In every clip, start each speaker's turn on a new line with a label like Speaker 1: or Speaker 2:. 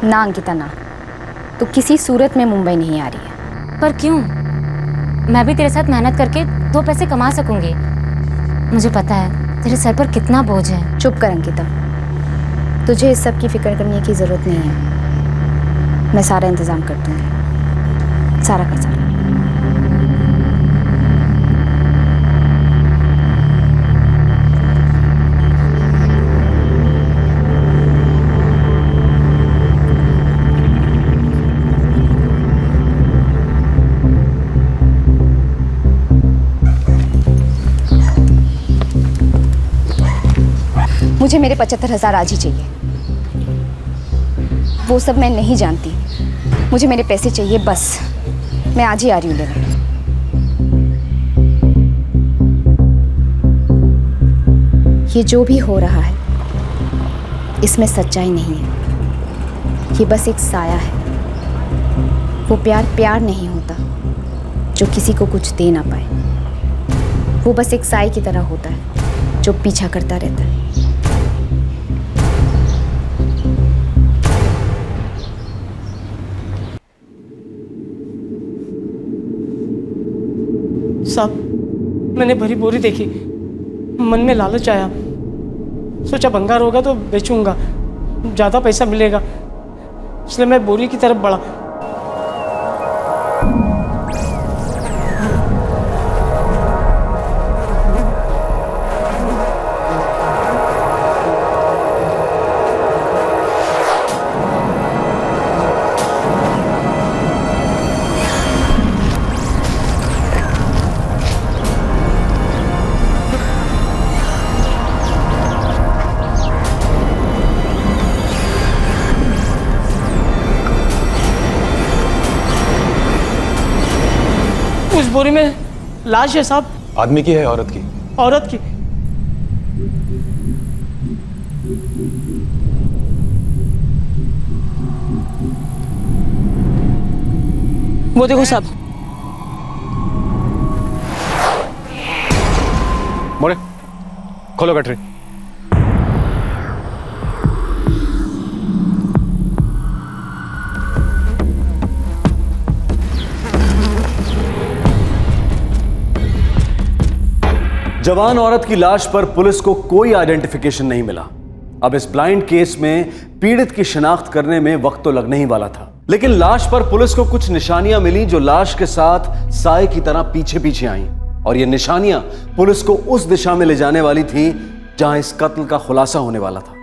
Speaker 1: ना अंकिता ना, तो किसी सूरत में मुंबई नहीं आ रही है।
Speaker 2: पर क्यों? मैं भी तेरे साथ मेहनत करके 2 पैसे कमा सकूंगी। मुझे पता है तेरे सर पर कितना बोझ है।
Speaker 1: चुप कर अंकिता, तुझे इस सब की फिक्र करने की ज़रूरत नहीं है। मैं सारा इंतज़ाम कर दूँगी, सारा का सारा। मुझे मेरे 75,000 आज ही चाहिए। वो सब मैं नहीं जानती, मुझे मेरे पैसे चाहिए बस। मैं आज ही आ रही हूँ लेने। ये जो भी हो रहा है इसमें सच्चाई नहीं है, ये बस एक साया है। वो प्यार प्यार नहीं होता जो किसी को कुछ दे ना पाए। वो बस एक साए की तरह होता है जो पीछा करता रहता है।
Speaker 3: साहब, मैंने भरी बोरी देखी, मन में लालच आया, सोचा भंगार होगा तो बेचूंगा, ज़्यादा पैसा मिलेगा, इसलिए मैं बोरी की तरफ बढ़ा। उस बोरी में लाश है साहब।
Speaker 4: आदमी की है औरत की?
Speaker 3: औरत की। वो देखो साहब।
Speaker 4: मोरे, खोलो गठरी। जवान औरत की लाश पर पुलिस को कोई आइडेंटिफिकेशन नहीं मिला। अब इस ब्लाइंड केस में पीड़ित की शिनाख्त करने में वक्त तो लगने ही वाला था, लेकिन लाश पर पुलिस को कुछ निशानियां मिली जो लाश के साथ साए की तरह पीछे पीछे आईं, और ये निशानियां पुलिस को उस दिशा में ले जाने वाली थी जहां इस कत्ल का खुलासा होने वाला था।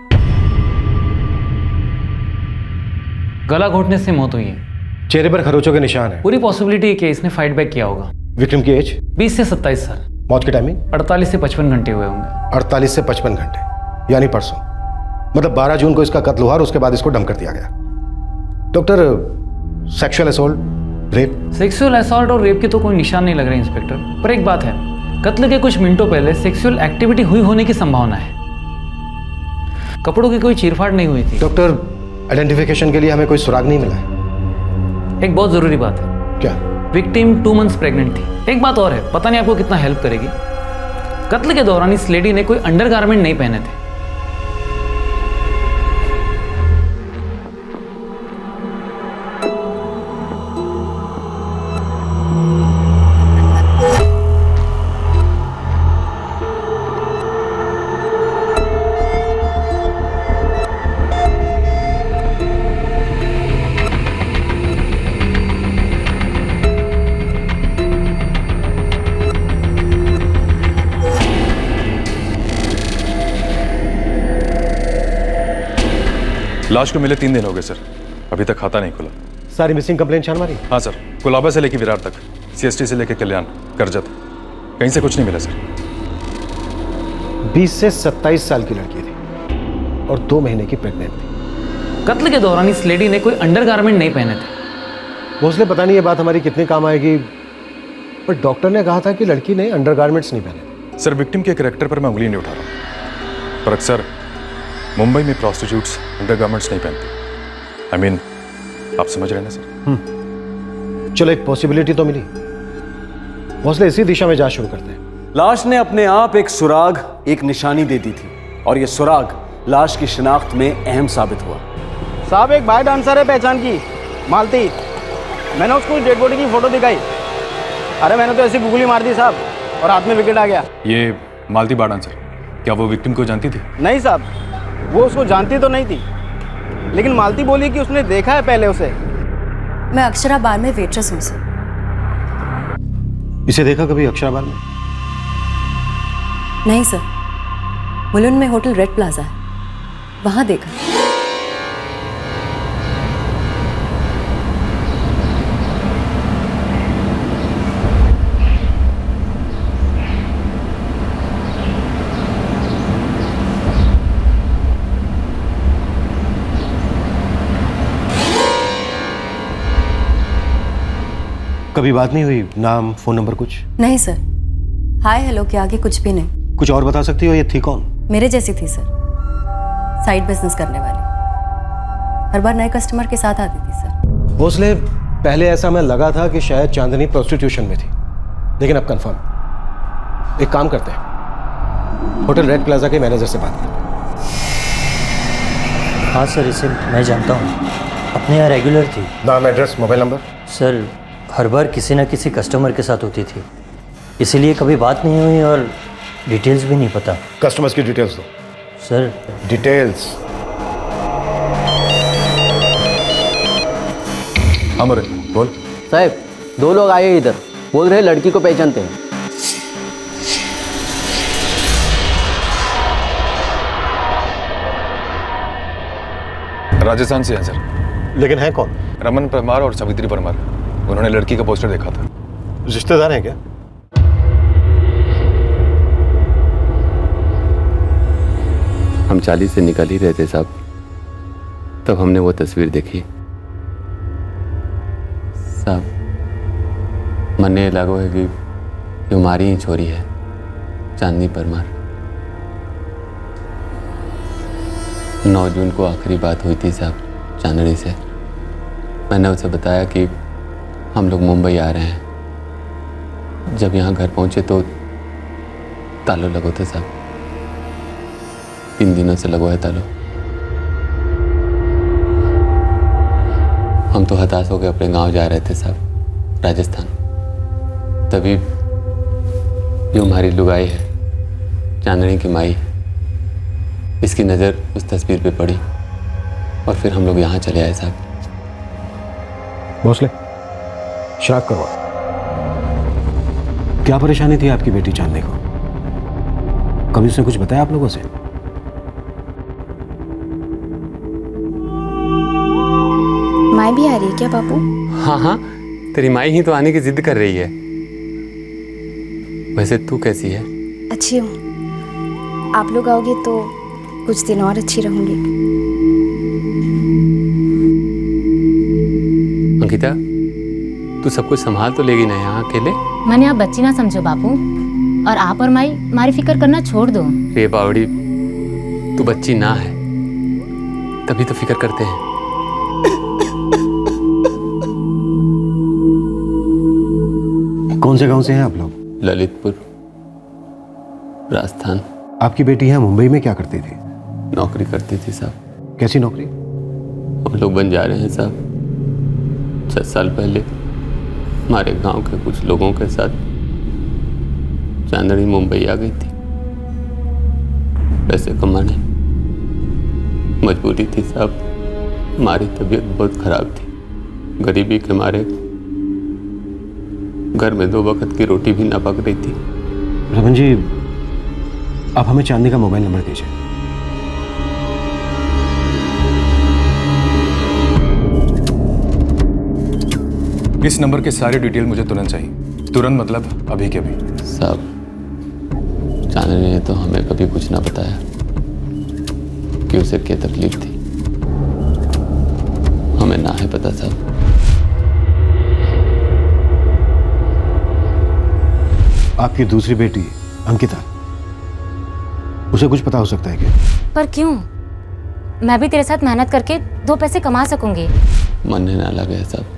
Speaker 5: गला घोटने से मौत हुई है।
Speaker 6: चेहरे पर खरोचों के निशान है।
Speaker 5: पूरी पॉसिबिलिटी है कि इसने फाइट बैक किया होगा।
Speaker 6: विक्टिम की एज
Speaker 5: 20 से 27 साल।
Speaker 6: मौत की टाइमिंग
Speaker 5: 48 से 55 घंटे हुए होंगे।
Speaker 6: 48 से 55 घंटे, यानी परसों, मतलब 12 जून को इसका कत्ल हुआ और उसके बाद इसको डंप कर दिया गया। Doctor, sexual assault, rape?
Speaker 5: Sexual assault और रेप के तो कोई निशान नहीं लग रहे इंस्पेक्टर, पर एक बात है, कत्ल के कुछ मिनटों पहले सेक्सुअल एक्टिविटी हुई होने की संभावना है। कपड़ों की कोई चीरफाड़ नहीं हुई थी।
Speaker 6: डॉक्टर, आइडेंटिफिकेशन के लिए हमें कोई सुराग नहीं मिला है।
Speaker 5: एक बहुत जरूरी बात है।
Speaker 6: क्या?
Speaker 5: विक्टिम 2 मंथ्स प्रेग्नेंट थी। एक बात और है, पता नहीं आपको कितना हेल्प करेगी। कत्ल के दौरान इस लेडी ने कोई अंडरगारमेंट नहीं पहने थे।
Speaker 4: लाश को मिले 3 दिन हो गए सर, अभी तक खाता नहीं खुला।
Speaker 6: सारी मिसिंग कंप्लेंट छान मारी?
Speaker 4: हाँ सर, कुलाबा से लेकर विरार तक, CST से लेकर कल्याण, करजत, कहीं से कुछ नहीं मिला सर।
Speaker 6: 20 से 27 साल की लड़की थी और 2 महीने की प्रेग्नेंट थी।
Speaker 5: कत्ल के दौरान इस लेडी ने कोई अंडरगारमेंट नहीं पहने थे।
Speaker 6: भोसले, पता नहीं ये बात हमारी कितने काम आएगी, पर डॉक्टर ने कहा था कि लड़की ने अंडरगारमेंट्स नहीं पहने।
Speaker 4: सर, विक्टिम के कैरेक्टर पर मैं उंगली नहीं उठा रहा, पर अक्सर मुंबई में प्रोस्टिट्यूट्स अंडरगारमेंट्स नहीं पहनती। I mean, आप समझ रहे हैं ना सर?
Speaker 6: चलो, एक पॉसिबिलिटी तो मिली। भोसले, इसी दिशा में जांच शुरू करते हैं।
Speaker 7: लाश ने अपने आप एक सुराग, एक निशानी दे दी थी, और यह सुराग लाश की शिनाख्त में अहम साबित हुआ।
Speaker 8: साहब एक बाय डांसर है पहचान की, मालती। मैंने उसको डेड बॉडी की फ़ोटो दिखाई। अरे मैंने तो ऐसी गुगली मार दी साहब और हाथ में विकेट आ गया।
Speaker 9: ये मालती बार डांसर, क्या वो विक्टिम को जानती थी?
Speaker 8: नहीं साहब, वो उसको जानती तो नहीं थी, लेकिन मालती बोली कि उसने देखा है पहले उसे।
Speaker 10: मैं अक्षरा बार में वेट्रेस हूँ सर।
Speaker 6: इसे देखा कभी अक्षरा बार में?
Speaker 10: नहीं सर, मुलुंड में होटल रेड प्लाजा है, वहाँ देखा।
Speaker 6: कभी बात नहीं हुई? नाम, फोन नंबर कुछ?
Speaker 10: नहीं सर, हाय हेलो के आगे कुछ भी नहीं।
Speaker 6: कुछ और बता सकती हो? ये थी कौन?
Speaker 10: मेरे जैसी थी सर, साइड बिजनेस करने वाली, हर बार नए कस्टमर के साथ आती थी सर।
Speaker 6: भोसले, पहले ऐसा हमें लगा था कि शायद चांदनी प्रोस्टिट्यूशन में थी, लेकिन अब कंफर्म। एक काम करते हैं, होटल रेड प्लाजा के मैनेजर से बात करते हैं।
Speaker 11: हाँ सर, इसे मैं जानता हूँ, अपने यहाँ रेगुलर थी।
Speaker 6: नाम, एड्रेस, मोबाइल नंबर?
Speaker 11: सर हर बार किसी न किसी कस्टमर के साथ होती थी, इसीलिए कभी बात नहीं हुई और डिटेल्स भी नहीं पता।
Speaker 6: कस्टमर्स की डिटेल्स दो
Speaker 11: सर।
Speaker 6: डिटेल्स?
Speaker 9: अमर बोल।
Speaker 8: साहब 2 लोग आए इधर, बोल रहे लड़की को पहचानते हैं।
Speaker 9: राजस्थान से हैं सर।
Speaker 6: लेकिन है कौन?
Speaker 9: रमन परमार और सावित्री परमार। उन्होंने लड़की का पोस्टर देखा था।
Speaker 6: रिश्तेदार हैं क्या?
Speaker 12: हम चाली से निकल ही रहे थे साहब, तब हमने वो तस्वीर देखी। साहब मन ने लागो है कि ये हमारी ही छोरी है, चांदनी परमार। 9 जून को आखिरी बात हुई थी साहब चांदनी से। मैंने उसे बताया कि हम लोग मुंबई आ रहे हैं। जब यहाँ घर पहुँचे तो तालो लगो थे साहब, 3 दिनों से लगो है तालो। हम तो हताश होकर अपने गांव जा रहे थे साहब, राजस्थान। तभी जो हमारी लुगाई है, चांदनी की माई, इसकी नज़र उस तस्वीर पे पड़ी और फिर हम लोग यहाँ चले आए साहब।
Speaker 6: भोसले, शराब करवा। क्या परेशानी थी आपकी बेटी चांदनी को? कभी उसने कुछ बताया आप लोगों से?
Speaker 1: माई भी आ रही है क्या बापू?
Speaker 12: हाँ हाँ, तेरी माई ही तो आने की जिद कर रही है। वैसे तू कैसी है?
Speaker 1: अच्छी हूँ। आप लोग आओगे तो कुछ दिन और अच्छी रहूंगी।
Speaker 12: अंकिता, तू सब कुछ संभाल तो लेगी ना यहाँ अकेले?
Speaker 2: मैंने आप बच्ची ना समझो बापू, और आप और माई हमारी फिक्र करना छोड़ दो।
Speaker 12: रे बावड़ी, तू बच्ची ना है, तभी तो फिक्र करते हैं।
Speaker 6: कौन से गांव से हैं आप लोग?
Speaker 12: ललितपुर, राजस्थान।
Speaker 6: आपकी बेटी यहाँ मुंबई में क्या करती थी?
Speaker 12: नौकरी करती थी साहब।
Speaker 6: कैसी नौकरी?
Speaker 12: हम लोग बन जा रहे हैं साहब। 6 साल पहले हमारे गांव के कुछ लोगों के साथ चांदनी मुंबई आ गई थी पैसे कमाने। मजबूरी थी साहब, हमारी तबीयत बहुत खराब थी। गरीबी के मारे घर में 2 वक्त की रोटी भी ना पक रही थी।
Speaker 6: रमन जी, आप हमें चांदनी का मोबाइल नंबर दीजिए।
Speaker 9: इस नंबर के सारे डिटेल मुझे तुरंत चाहिए। तुरंत मतलब अभी के अभी।
Speaker 12: साहब, चांदनी ने तो हमें कभी कुछ ना बताया कि उसे क्या तकलीफ थी। हमें ना है पता साहब।
Speaker 6: आपकी दूसरी बेटी अंकिता, उसे कुछ पता हो सकता है क्या?
Speaker 2: पर क्यों? मैं भी तेरे साथ मेहनत करके 2 पैसे कमा सकूंगी।
Speaker 12: मन ने ना लगा साहब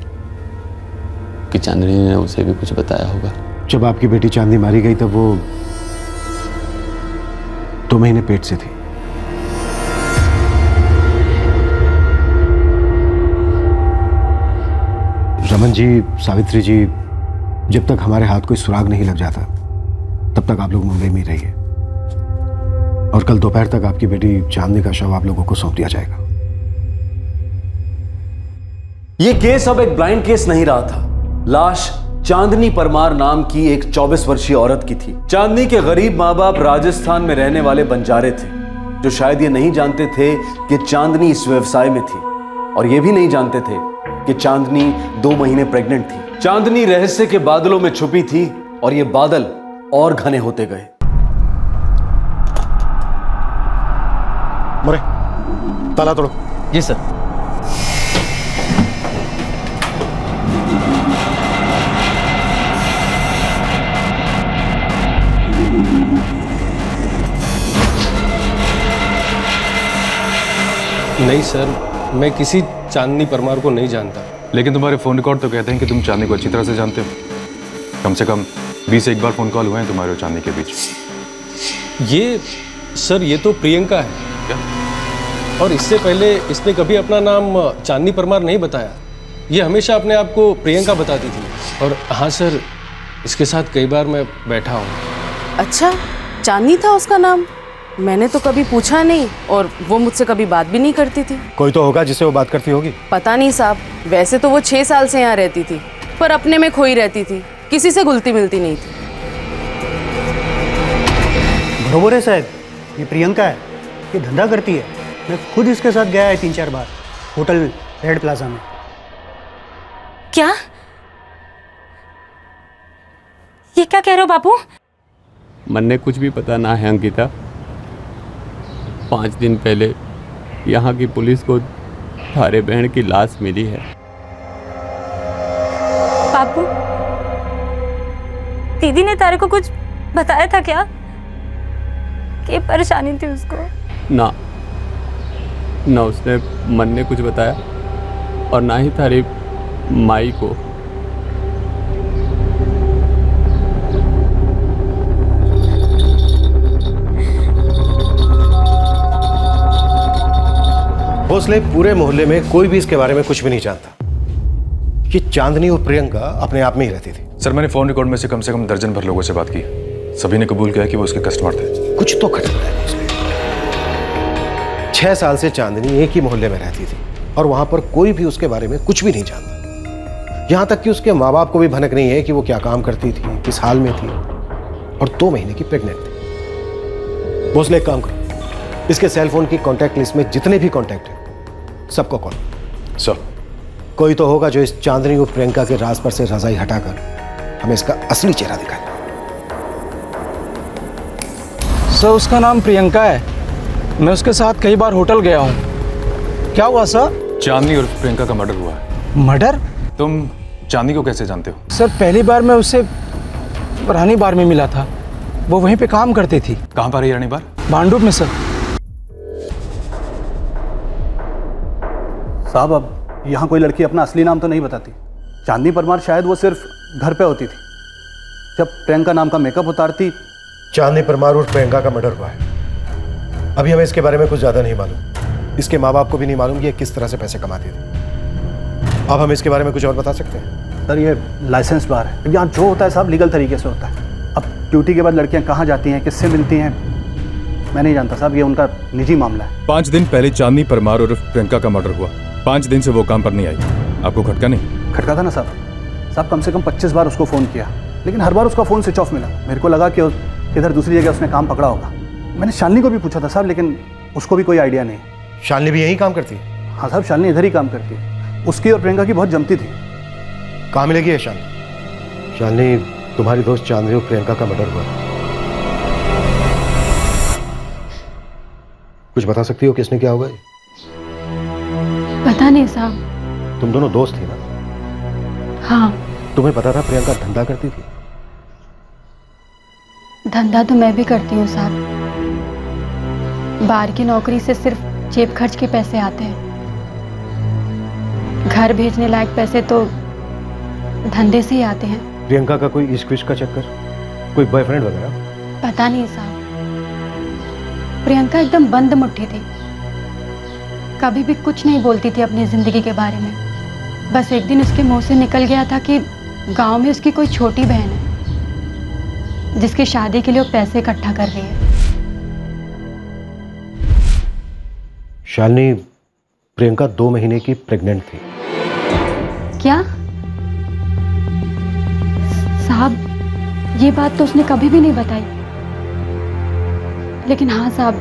Speaker 12: कि चांदनी ने उसे भी कुछ बताया होगा।
Speaker 6: जब आपकी बेटी चांदनी मारी गई तब वो 2 महीने पेट से थी। रमन जी, सावित्री जी, जब तक हमारे हाथ कोई सुराग नहीं लग जाता तब तक आप लोग मुंबई में ही रहिए। और कल दोपहर तक आपकी बेटी चांदनी का शव आप लोगों को सौंप दिया जाएगा।
Speaker 4: यह केस अब एक ब्लाइंड केस नहीं रहा था। लाश चांदनी परमार नाम की एक 24 वर्षीय औरत की थी। चांदनी के गरीब माँ बाप राजस्थान में रहने वाले बंजारे थे, जो शायद ये नहीं जानते थे कि चांदनी इस व्यवसाय में थी, और ये भी नहीं जानते थे कि चांदनी 2 महीने प्रेग्नेंट थी। चांदनी रहस्य के बादलों में छुपी थी और ये बादल और घने होते गए।
Speaker 6: मोरे, ताला तोड़ो।
Speaker 5: जी सर।
Speaker 9: नहीं सर, मैं किसी चांदनी परमार को नहीं जानता। लेकिन तुम्हारे फ़ोन रिकॉर्ड तो कहते हैं कि तुम चांदनी को अच्छी तरह से जानते हो। कम से कम 20 एक बार फ़ोन कॉल हुए हैं तुम्हारे और चांदनी के बीच।
Speaker 13: ये तो प्रियंका है क्या? और इससे पहले इसने कभी अपना नाम चांदनी परमार नहीं बताया। ये हमेशा अपने आप को प्रियंका बताती थी। और हाँ सर, इसके साथ कई बार मैं बैठा हूँ।
Speaker 10: अच्छा, चांदनी था उसका नाम? मैंने तो कभी पूछा नहीं, और वो मुझसे कभी बात भी नहीं करती थी।
Speaker 6: कोई तो होगा जिससे वो बात करती होगी।
Speaker 10: पता नहीं साहब, वैसे तो वो 6 साल से यहाँ रहती थी, पर अपने में खोई रहती थी, किसी से घुलती मिलती नहीं थी।
Speaker 14: बरोबर है साहब, ये प्रियंका है, ये धंधा करती है। मैं खुद इसके साथ गया है 3-4 बार होटल रेड प्लाजा में।
Speaker 2: क्या? ये क्या कह रहे हो बापू?
Speaker 12: मन ने कुछ भी पता ना है अंकिता। 5 दिन पहले यहाँ की पुलिस को थारे बहन की लाश मिली है।
Speaker 2: बापू, दीदी ने तारे को कुछ बताया था क्या कि परेशानी थी उसको?
Speaker 12: ना उसने मन ने कुछ बताया, और ना ही थारी माई को।
Speaker 6: भोसले, पूरे मोहल्ले में कोई भी इसके बारे में कुछ भी नहीं जानता कि चांदनी और प्रियंका अपने आप में ही रहती थी।
Speaker 9: सर, मैंने फ़ोन रिकॉर्ड में से कम दर्जन भर लोगों से बात की। सभी ने कबूल किया कि वो उसके कस्टमर थे।
Speaker 6: कुछ तो खटक रहा है भोसले। 6 साल से चांदनी एक ही मोहल्ले में रहती थी और वहां पर कोई भी उसके बारे में कुछ भी नहीं जानता। यहां तक कि उसके माँ बाप को भी भनक नहीं है कि वो क्या काम करती थी, किस हाल में थी, और 2 महीने की प्रेग्नेंट थी। भोसले, एक काम करो, इसके सेल फोन की कॉन्टैक्ट लिस्ट में जितने भी कॉन्टैक्ट हैं सबको कॉल।
Speaker 9: सर,
Speaker 6: कोई तो होगा जो इस चांदनी और प्रियंका के राज पर से रजाई हटाकर हमें इसका असली चेहरा दिखाए।
Speaker 8: सर, उसका नाम प्रियंका है। मैं उसके साथ कई बार होटल गया हूँ। क्या हुआ सर?
Speaker 9: चांदनी और प्रियंका का मर्डर हुआ है।
Speaker 8: मर्डर?
Speaker 9: तुम चांदनी को कैसे जानते हो?
Speaker 8: सर, पहली बार मैं उससे रानी बार में मिला था। वो वहीं पे काम करती थी।
Speaker 9: कहाँ पर है रानी बार?
Speaker 8: भांडुप में सर।
Speaker 15: साहब, अब यहाँ कोई लड़की अपना असली नाम तो नहीं बताती। चांदनी परमार शायद वो सिर्फ घर पे होती थी। जब प्रियंका नाम का मेकअप उतारती।
Speaker 6: चांदनी परमार और प्रियंका का मर्डर हुआ है। अभी हमें इसके बारे में कुछ ज्यादा नहीं मालूम। इसके माँ बाप को भी नहीं मालूम कि ये किस तरह से पैसे कमाती थी। अब हम इसके बारे में कुछ और बता सकते हैं?
Speaker 15: सर, ये लाइसेंस बार है। यहाँ जो होता है साहब लीगल तरीके से होता है। अब ड्यूटी के बाद लड़कियाँ कहाँ जाती हैं, किससे मिलती हैं, मैं नहीं जानता साहब। ये उनका निजी मामला है।
Speaker 9: 5 दिन पहले चांदनी परमार और प्रियंका का मर्डर हुआ। 5 दिन से वो काम पर नहीं आई। आपको खटका नहीं?
Speaker 15: खटका था ना साहब कम से कम 25 बार उसको फ़ोन किया, लेकिन हर बार उसका फ़ोन स्विच ऑफ मिला। मेरे को लगा कि किधर दूसरी जगह उसने काम पकड़ा होगा। मैंने शालिनी को भी पूछा था साहब, लेकिन उसको भी कोई आइडिया नहीं।
Speaker 6: शालिनी भी यहीं काम करती है?
Speaker 15: हाँ साहब, शालिनी इधर ही काम करती है। उसकी और प्रियंका की बहुत जमती थी।
Speaker 6: कहाँ मिलेगी है शालिनी? शालिनी, तुम्हारी दोस्त चांदनी और प्रियंका का मर्डर हुआ। कुछ बता सकती हो किसने क्या होगा?
Speaker 16: पता नहीं साहब।
Speaker 6: तुम दोनों दोस्त थी ना?
Speaker 16: हाँ।
Speaker 6: तुम्हें पता था प्रियंका धंधा करती थी?
Speaker 16: धंधा तो मैं भी करती हूँ साहब। बाहर की नौकरी से सिर्फ जेब खर्च के पैसे आते हैं। घर भेजने लायक पैसे तो धंधे से ही आते हैं।
Speaker 6: प्रियंका का कोई इश्क विश्क का चक्कर, कोई बॉयफ्रेंड वगैरह?
Speaker 16: पता नहीं साहब। प्रियंका एकदम बंद मुट्ठी थी, कभी भी कुछ नहीं बोलती थी अपनी जिंदगी के बारे में। बस एक दिन उसके मुंह से निकल गया था कि गांव में उसकी कोई छोटी बहन है जिसकी शादी के लिए वो पैसे इकट्ठा कर रही है।
Speaker 6: शालिनी, प्रियंका 2 महीने की प्रेग्नेंट थी।
Speaker 16: क्या साहब, ये बात तो उसने कभी भी नहीं बताई। लेकिन हाँ साहब,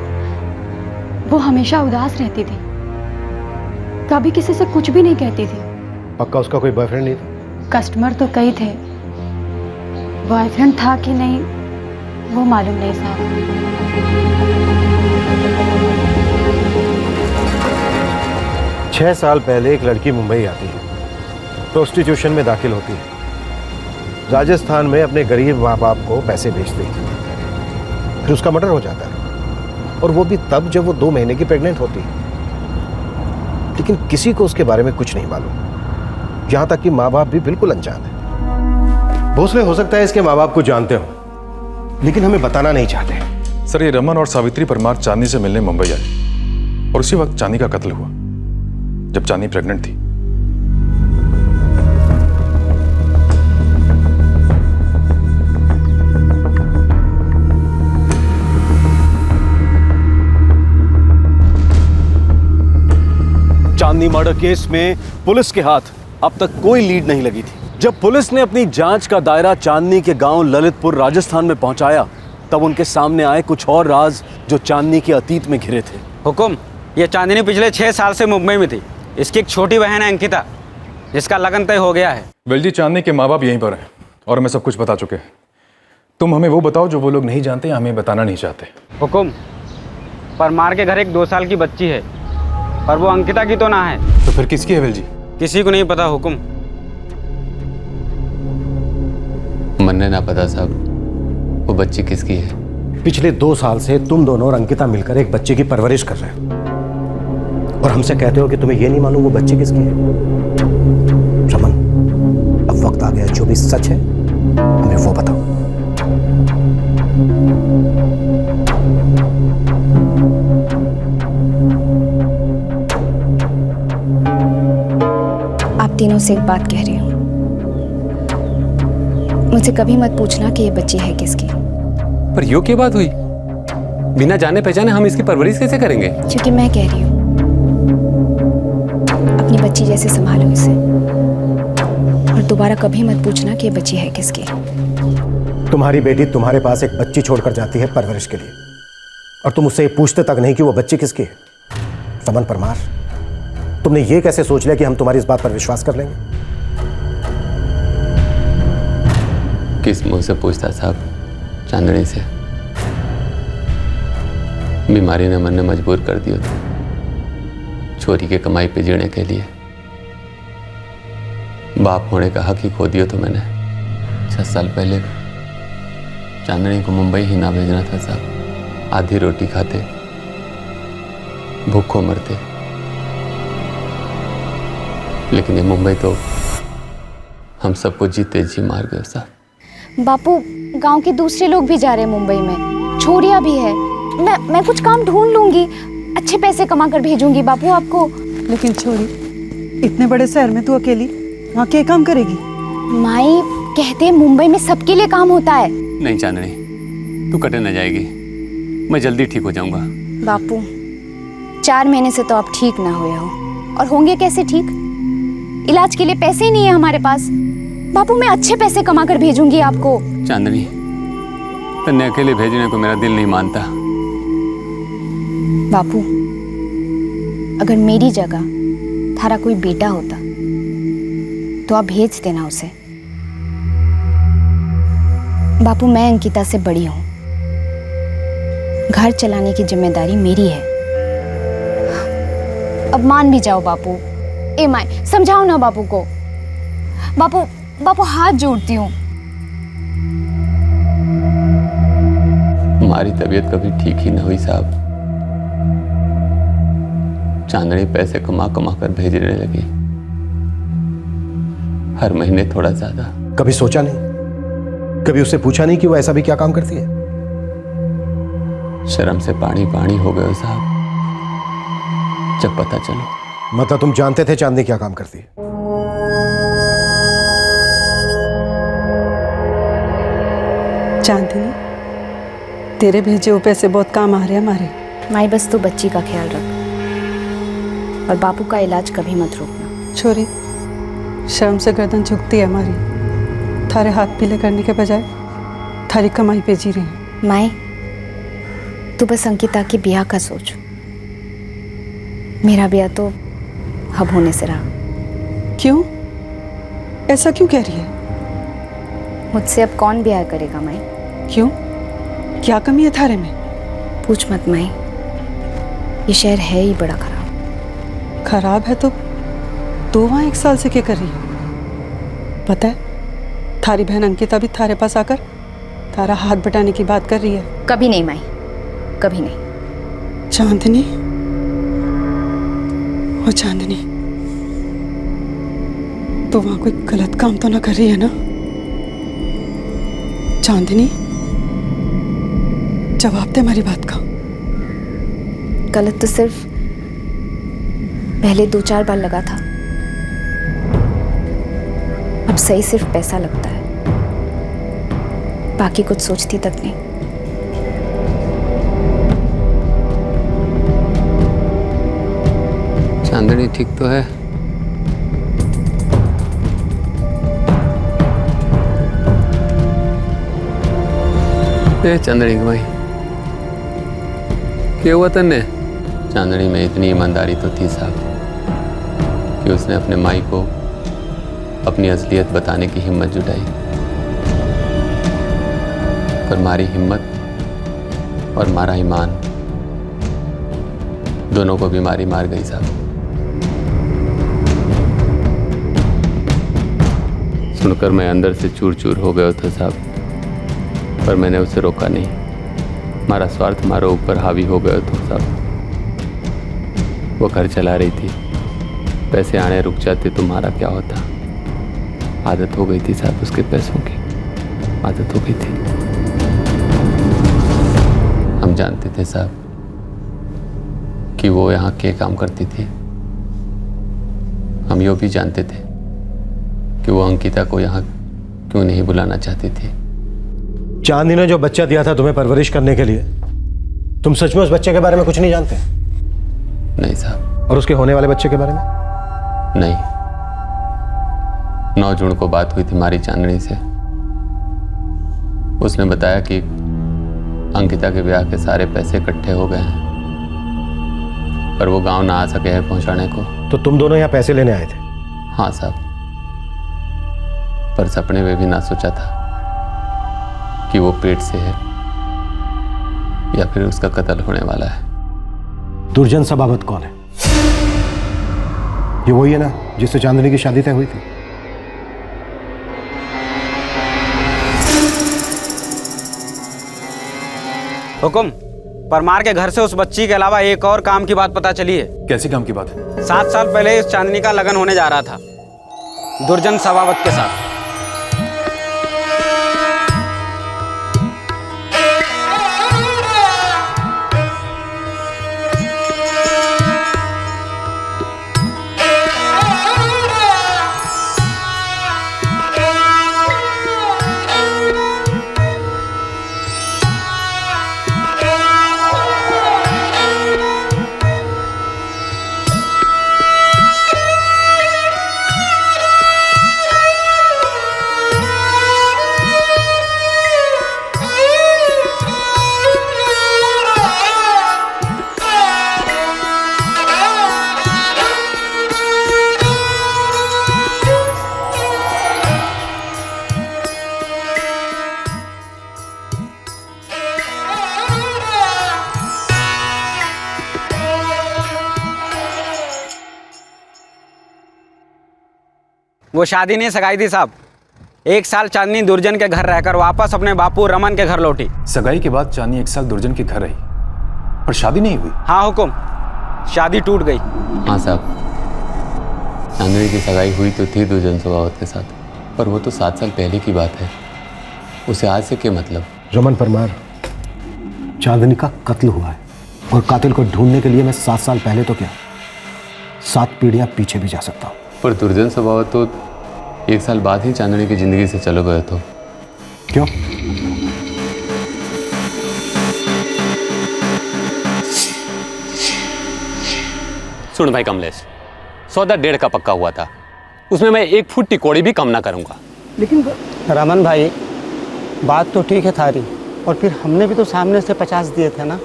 Speaker 16: वो हमेशा उदास रहती थी, कभी किसी से कुछ भी नहीं कहती थी।
Speaker 6: पक्का उसका कोई बॉयफ्रेंड नहीं था?
Speaker 16: कस्टमर तो कई थे, बॉयफ्रेंड था कि नहीं वो मालूम नहीं साहब।
Speaker 6: 6 साल पहले एक लड़की मुंबई आती है, प्रोस्टिट्यूशन में दाखिल होती है, राजस्थान में अपने गरीब माँ बाप को पैसे भेजती है, फिर उसका मर्डर हो जाता है, और वो भी तब जब वो 2 महीने की प्रेग्नेंट होती है। लेकिन किसी को उसके बारे में कुछ नहीं मालूम, यहां तक कि माँ बाप भी बिल्कुल अनजान है। भोसले हो सकता है इसके माँ बाप को जानते हो, लेकिन हमें बताना नहीं चाहते।
Speaker 9: सर, ये रमन और सावित्री परमार चांदनी से मिलने मुंबई आए और उसी वक्त चांदनी का कत्ल हुआ जब चांदनी प्रेग्नेंट थी।
Speaker 4: चांदनी मर्डर केस में पुलिस के हाथ अब तक कोई लीड नहीं लगी थी। जब पुलिस ने अपनी जांच का दायरा चांदनी के गांव ललितपुर राजस्थान में पहुंचाया, तब उनके सामने आए कुछ और राज जो चांदनी के अतीत में घिरे थे।
Speaker 8: हुकुम, ये चांदनी पिछले 6 साल से मुंबई में थी। इसकी एक छोटी बहन है अंकिता, जिसका लगन तय हो गया है।
Speaker 9: वेल जी, चांदनी के माँ बाप यहीं पर हैं और हमें सब कुछ बता चुके हैं। तुम हमें वो बताओ जो वो लोग नहीं जानते या हमें बताना नहीं चाहते।
Speaker 8: हुकुम, परमार के घर एक 2 साल की बच्ची है, पर वो अंकिता की तो ना है।
Speaker 9: तो फिर किसकी है वेल जी?
Speaker 8: किसी को नहीं पता हुकुम।
Speaker 12: मन ने ना पता साहब, वो बच्ची किसकी है।
Speaker 6: पिछले 2 साल से तुम दोनों और अंकिता मिलकर एक बच्चे की परवरिश कर रहे हो, और हमसे कहते हो कि तुम्हें यह नहीं मालूम वो बच्ची किसकी है। रमन, अब वक्त आ गया, जो भी सच है हमें वो बताओ।
Speaker 1: आप तीनों से एक बात कह रही हूँ, मुझे कभी मत पूछना कि ये बच्ची है किसकी।
Speaker 12: पर यो क्या बात हुई? बिना जाने पहचाने हम इसकी परवरिश कैसे करेंगे?
Speaker 1: क्योंकि मैं कह रही हूँ, अपनी बच्ची जैसे संभालो इसे, और दोबारा कभी मत पूछना कि ये बच्ची है किसकी।
Speaker 6: तुम्हारी बेटी तुम्हारे पास एक बच्ची छोड़कर जाती है परवरिश के लिए, और तुम उससे ये पूछते तक नहीं कि वो बच्ची किसकी है। रमन परमार, तुमने ये कैसे सोच लिया कि हम तुम्हारी इस बात पर विश्वास कर लेंगे?
Speaker 12: किस मुंह से पूछता साहब चांदनी से? बीमारी ने मन ने मजबूर कर दिया था चोरी के कमाई पे जीने के लिए। बाप होने का हक ही खो दिया तो मैंने 6 साल पहले चांदनी को मुंबई ही ना भेजना था साहब। आधी रोटी खाते, भूखों मरते, लेकिन ये मुंबई तो हम सबको जीते जी मार गए साहब।
Speaker 1: बापू, गांव के दूसरे लोग भी जा रहे हैं मुंबई में, छोरिया भी है। मैं कुछ काम ढूंढ लूंगी, अच्छे पैसे कमा कर भेजूंगी बापू आपको।
Speaker 17: लेकिन छोरी, इतने बड़े शहर में तू अकेली वहाँ क्या काम करेगी?
Speaker 1: माई कहते हैं मुंबई में सबके लिए काम होता है।
Speaker 12: नहीं चांदनी, तू कटे न जाएगी, मैं जल्दी ठीक हो जाऊंगा।
Speaker 1: बापू, 4 महीने से तो आप ठीक ना हुए हो, और होंगे कैसे ठीक? इलाज के लिए पैसे ही नहीं है हमारे पास। बापू, मैं अच्छे पैसे कमा कर भेजूंगी आपको।
Speaker 12: चांदनी, तन्ने अकेले भेजने को मेरा दिल नहीं मानता।
Speaker 1: बापू, अगर मेरी जगह थारा कोई बेटा होता तो आप भेज देना उसे। बापू, मैं अंकिता से बड़ी हूं, घर चलाने की जिम्मेदारी मेरी है। अब मान भी जाओ बापू। ए माय, समझाओ ना बापू को। बापू, बापू हाथ जोड़ती हूँ।
Speaker 12: हमारी तबीयत कभी ठीक ही न हुई साहब। चांदनी पैसे कमा कमा कर भेजने लगी, हर महीने थोड़ा ज्यादा।
Speaker 6: कभी सोचा नहीं, कभी उससे पूछा नहीं कि वो ऐसा भी क्या काम करती है?
Speaker 12: शर्म से पानी पानी हो गए साहब जब पता चलो।
Speaker 6: मतलब तुम जानते थे चांदनी क्या काम करती है?
Speaker 17: चांदनी, तेरे भेजे हुए पैसे बहुत काम आ रहे हैं हमारे।
Speaker 1: माई बस तू बच्ची का ख्याल रख और बापू का इलाज कभी मत रोकना।
Speaker 17: छोरी, शर्म से गर्दन झुकती है हमारी। थारे हाथ पीले करने के बजाय थारी कमाई पे जी रही है।
Speaker 1: माई, तू बस अंकिता की ब्याह का सोच। मेरा ब्याह तो अब होने से रहा।
Speaker 17: क्यों? ऐसा क्यों कह रही है?
Speaker 1: मुझसे अब कौन ब्याह करेगा माई?
Speaker 17: क्यों? क्या कमी है थारे में?
Speaker 1: पूछ मत माई, ये शहर है ही बड़ा खराब।
Speaker 17: खराब है तो वहाँ 1 साल से क्या कर रही है? पता है, थारी बहन अंकिता भी थारे पास आकर थारा हाथ बटाने की बात कर रही है।
Speaker 1: कभी नहीं माई, कभी नहीं।
Speaker 17: चांदनी, ओ चांदनी, तो वहां कोई गलत काम तो ना कर रही है ना? चांदनी, जवाब दे हमारी बात का।
Speaker 1: गलत तो सिर्फ पहले 2-4 बार लगा था, अब सही सिर्फ पैसा लगता है, बाकी कुछ सोचती तक नहीं।
Speaker 12: चांदनी ठीक तो है? चांदनी की भाई क्या हुआ तन्ने? चांदनी में इतनी ईमानदारी तो थी साहब कि उसने अपने माई को अपनी असलियत बताने की हिम्मत जुटाई, पर मारी हिम्मत और मारा ईमान दोनों को बीमारी मार गई साहब। सुनकर मैं अंदर से चूर चूर हो गया था साहब, पर मैंने उसे रोका नहीं। हमारा स्वार्थ हमारे ऊपर हावी हो गया था साहब। वो घर चला रही थी, पैसे आने रुक जाते तुम्हारा क्या होता। आदत हो गई थी साहब, उसके पैसों की आदत हो गई थी। हम जानते थे साहब कि वो यहाँ क्या काम करती थी। हम ये भी जानते थे कि वो अंकिता को यहाँ क्यों नहीं बुलाना चाहती थी।
Speaker 6: चांदनी ने जो बच्चा दिया था तुम्हें परवरिश करने के लिए, तुम सच में उस बच्चे के बारे में कुछ नहीं जानते?
Speaker 12: नहीं साहब।
Speaker 6: और उसके होने वाले बच्चे के बारे में?
Speaker 12: नहीं। 9 जून को बात हुई थी हमारी चांदनी से। उसने बताया कि अंकिता के ब्याह के सारे पैसे इकट्ठे हो गए हैं, पर वो गांव ना आ सके हैं पहुंचाने को।
Speaker 6: तो तुम दोनों यहाँ पैसे लेने आए थे?
Speaker 12: हाँ साहब, पर सपने में भी ना सोचा था कि वो पेट से है या फिर उसका कत्ल होने वाला है।
Speaker 6: दुर्जन सबावत कौन है? ये वही है ना जिससे चांदनी की शादी तय हुई थी?
Speaker 8: हुकुम, परमार के घर से उस बच्ची के अलावा एक और काम की बात पता चली है।
Speaker 9: कैसी काम की बात है?
Speaker 8: 7 साल पहले इस चांदनी का लगन होने जा रहा था दुर्जन सबावत के साथ। वो शादी नहीं सगाई थी साहब। 1 साल चांदनी दुर्जन के घर रहकर वापस अपने बापू रमन के घर लौटी।
Speaker 9: सगाई के बाद चांदनी 1 साल दुर्जन के घर रही, पर शादी नहीं हुई।
Speaker 8: हाँ हुकुम, शादी टूट गई।
Speaker 12: हाँ साहब, चांदनी की सगाई हुई तो थी दुर्जन सबावत के साथ, पर वो तो 7 साल पहले की बात है। उसे आज से क्या मतलब?
Speaker 6: रमन परमार, चांदनी का कत्ल हुआ है और कातिल को ढूंढने के लिए मैं 7 साल पहले तो क्या 7 पीढ़ियां पीछे भी जा सकता हूँ।
Speaker 12: पर दुर्जन सबावत तो 1 साल बाद ही चांदनी की जिंदगी से चले गए तो।
Speaker 6: क्यों?
Speaker 12: सुन भाई कमलेश, सौदा 1.5 का पक्का हुआ था, उसमें मैं 1 फुट टिकोड़ी भी कम ना करूँगा।
Speaker 14: लेकिन रमन भाई, बात तो ठीक है थारी, और फिर हमने भी तो सामने से 50 दिए थे ना।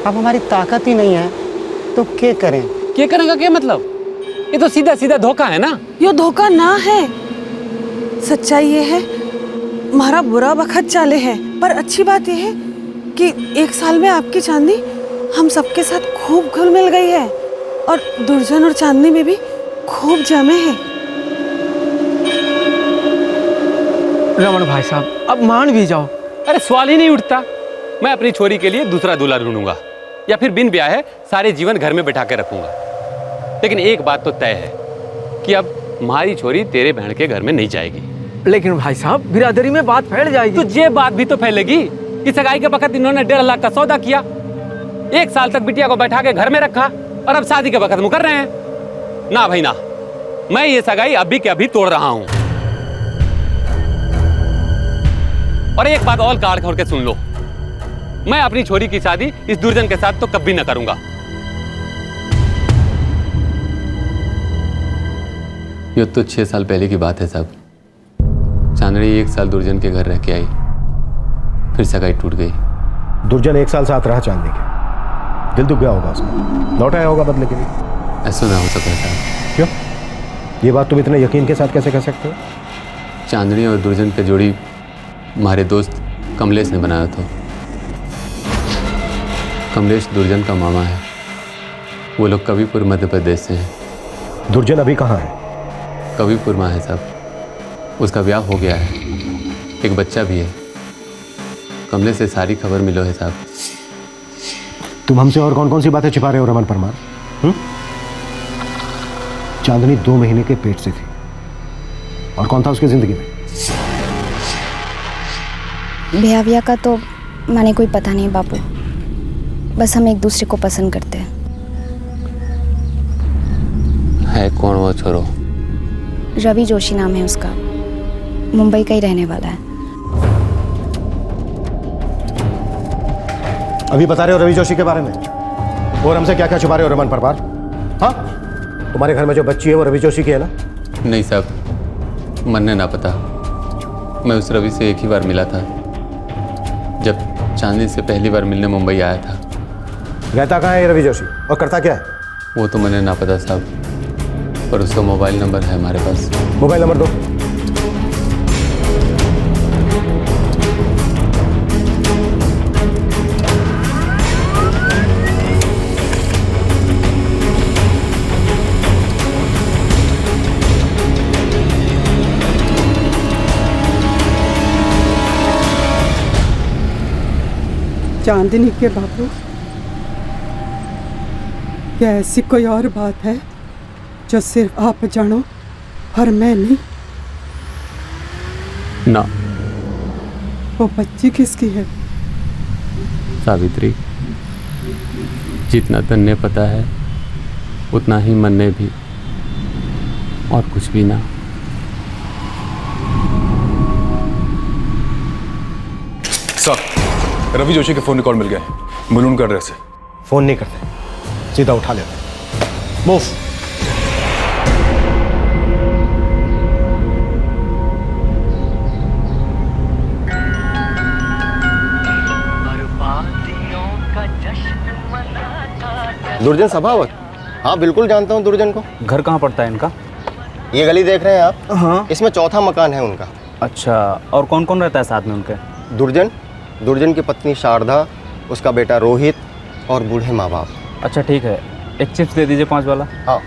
Speaker 14: अब हमारी ताकत ही नहीं है तो क्या करें?
Speaker 12: क्या करेंगे क्या मतलब? ये तो सीधा सीधा धोखा है ना।
Speaker 17: यो धोखा ना है, सच्चाई ये है हमारा बुरा वक्त चाले है। पर अच्छी बात यह है कि 1 साल में आपकी चांदनी हम सबके साथ खूब घुल मिल गई है, और दुर्जन और चांदनी में भी खूब जमे हैं।
Speaker 3: रमन भाई साहब, अब मान भी जाओ।
Speaker 12: अरे सवाल ही नहीं उठता। मैं अपनी छोरी के लिए दूसरा दूल्हा ढूंढूंगा, या फिर बिन ब्याह है सारे जीवन घर में बिठा के रखूंगा। लेकिन एक बात तो तय है कि अब हमारी छोरी तेरे बहन के घर में नहीं जाएगी।
Speaker 3: लेकिन भाई साहब, बिरादरी में बात फैल जाएगी।
Speaker 12: तो ये बात भी तो फैलेगी कि सगाई के वक्त इन्होंने 1.5 लाख का सौदा किया, 1 साल तक बिटिया को बैठा के घर में रखा, और अब शादी के वक्त मुकर रहे हैं। ना भाई ना, मैं ये सगाई अभी के अभी तोड़ रहा हूं। और एक बात और काट खोल के सुन लो, मैं अपनी छोरी की शादी इस दुर्जन के साथ तो कभी न करूंगा। ये तो 6 साल पहले की बात है साहब। चांदनी 1 साल दुर्जन के घर रह के आई, फिर सगाई टूट गई।
Speaker 6: दुर्जन 1 साल साथ रहा चांदनी के, दिल दुख गया होगा उसका, लौट आया होगा बदले के लिए।
Speaker 12: ऐसा ना हो सकता साहब।
Speaker 6: क्यों? ये बात तुम इतने यकीन के साथ कैसे कह सकते हो?
Speaker 12: चांदनी और दुर्जन की जोड़ी हमारे दोस्त कमलेश ने बनाया था। कमलेश दुर्जन का मामा है। वो लोग कबीरपुर मध्य प्रदेश से हैं।
Speaker 6: दुर्जन अभी कहाँ है?
Speaker 12: कबीरपुर में है साहब। उसका ब्याह हो गया है, एक बच्चा भी है। कमलेश से सारी खबर मिलो है साहब।
Speaker 6: तुम हमसे और कौन कौन सी बातें छिपा रहे हो रमन परमार? चांदनी 2 महीने के पेट से थी, और कौन था उसकी जिंदगी में?
Speaker 1: ब्याह का तो माने कोई पता नहीं बापू, बस हम एक दूसरे को पसंद करते हैं।
Speaker 12: है कौन वो छोरो?
Speaker 1: रवि जोशी नाम है उसका, मुंबई का ही रहने वाला है।
Speaker 6: अभी बता रहे हो रवि जोशी के बारे में, और हमसे क्या क्या छुपा रहे हो रमन परमार? हाँ, तुम्हारे घर में जो बच्ची है वो रवि जोशी की है ना?
Speaker 12: नहीं साहब, मन ने ना पता। मैं उस रवि से एक ही बार मिला था, जब चांदनी से पहली बार मिलने मुंबई आया था।
Speaker 6: रहता कहाँ है रवि जोशी, और करता क्या है?
Speaker 12: वो तो मैंने ना पता साहब, पर उसका मोबाइल नंबर है हमारे पास।
Speaker 6: मोबाइल नंबर दो।
Speaker 17: चांदनी के बापू, क्या ऐसी कोई और बात है जो सिर्फ आप जानो और मैं नहीं?
Speaker 12: ना।
Speaker 17: वो बच्ची किसकी है?
Speaker 12: सावित्री। जितना तन्ने पता है उतना ही मन ने भी, और कुछ भी ना।
Speaker 9: सर, रवि जोशी के फोन रिकॉर्ड मिल गए, मुलून का एड्रेस है।
Speaker 6: फोन नहीं करते, सीधा उठा लेते। मूव।
Speaker 8: दुर्जन सभावत? हाँ बिल्कुल जानता हूँ दुर्जन को।
Speaker 5: घर कहाँ पड़ता है इनका?
Speaker 8: ये गली देख रहे हैं आप?
Speaker 5: हाँ।
Speaker 8: इसमें 4था मकान है उनका।
Speaker 5: अच्छा, और कौन कौन रहता है साथ में उनके?
Speaker 8: दुर्जन की पत्नी शारदा, उसका बेटा रोहित और बूढ़े माँ बाप।
Speaker 5: अच्छा ठीक है, एक चिप्स दे दीजिए 5 वाला।
Speaker 8: हाँ।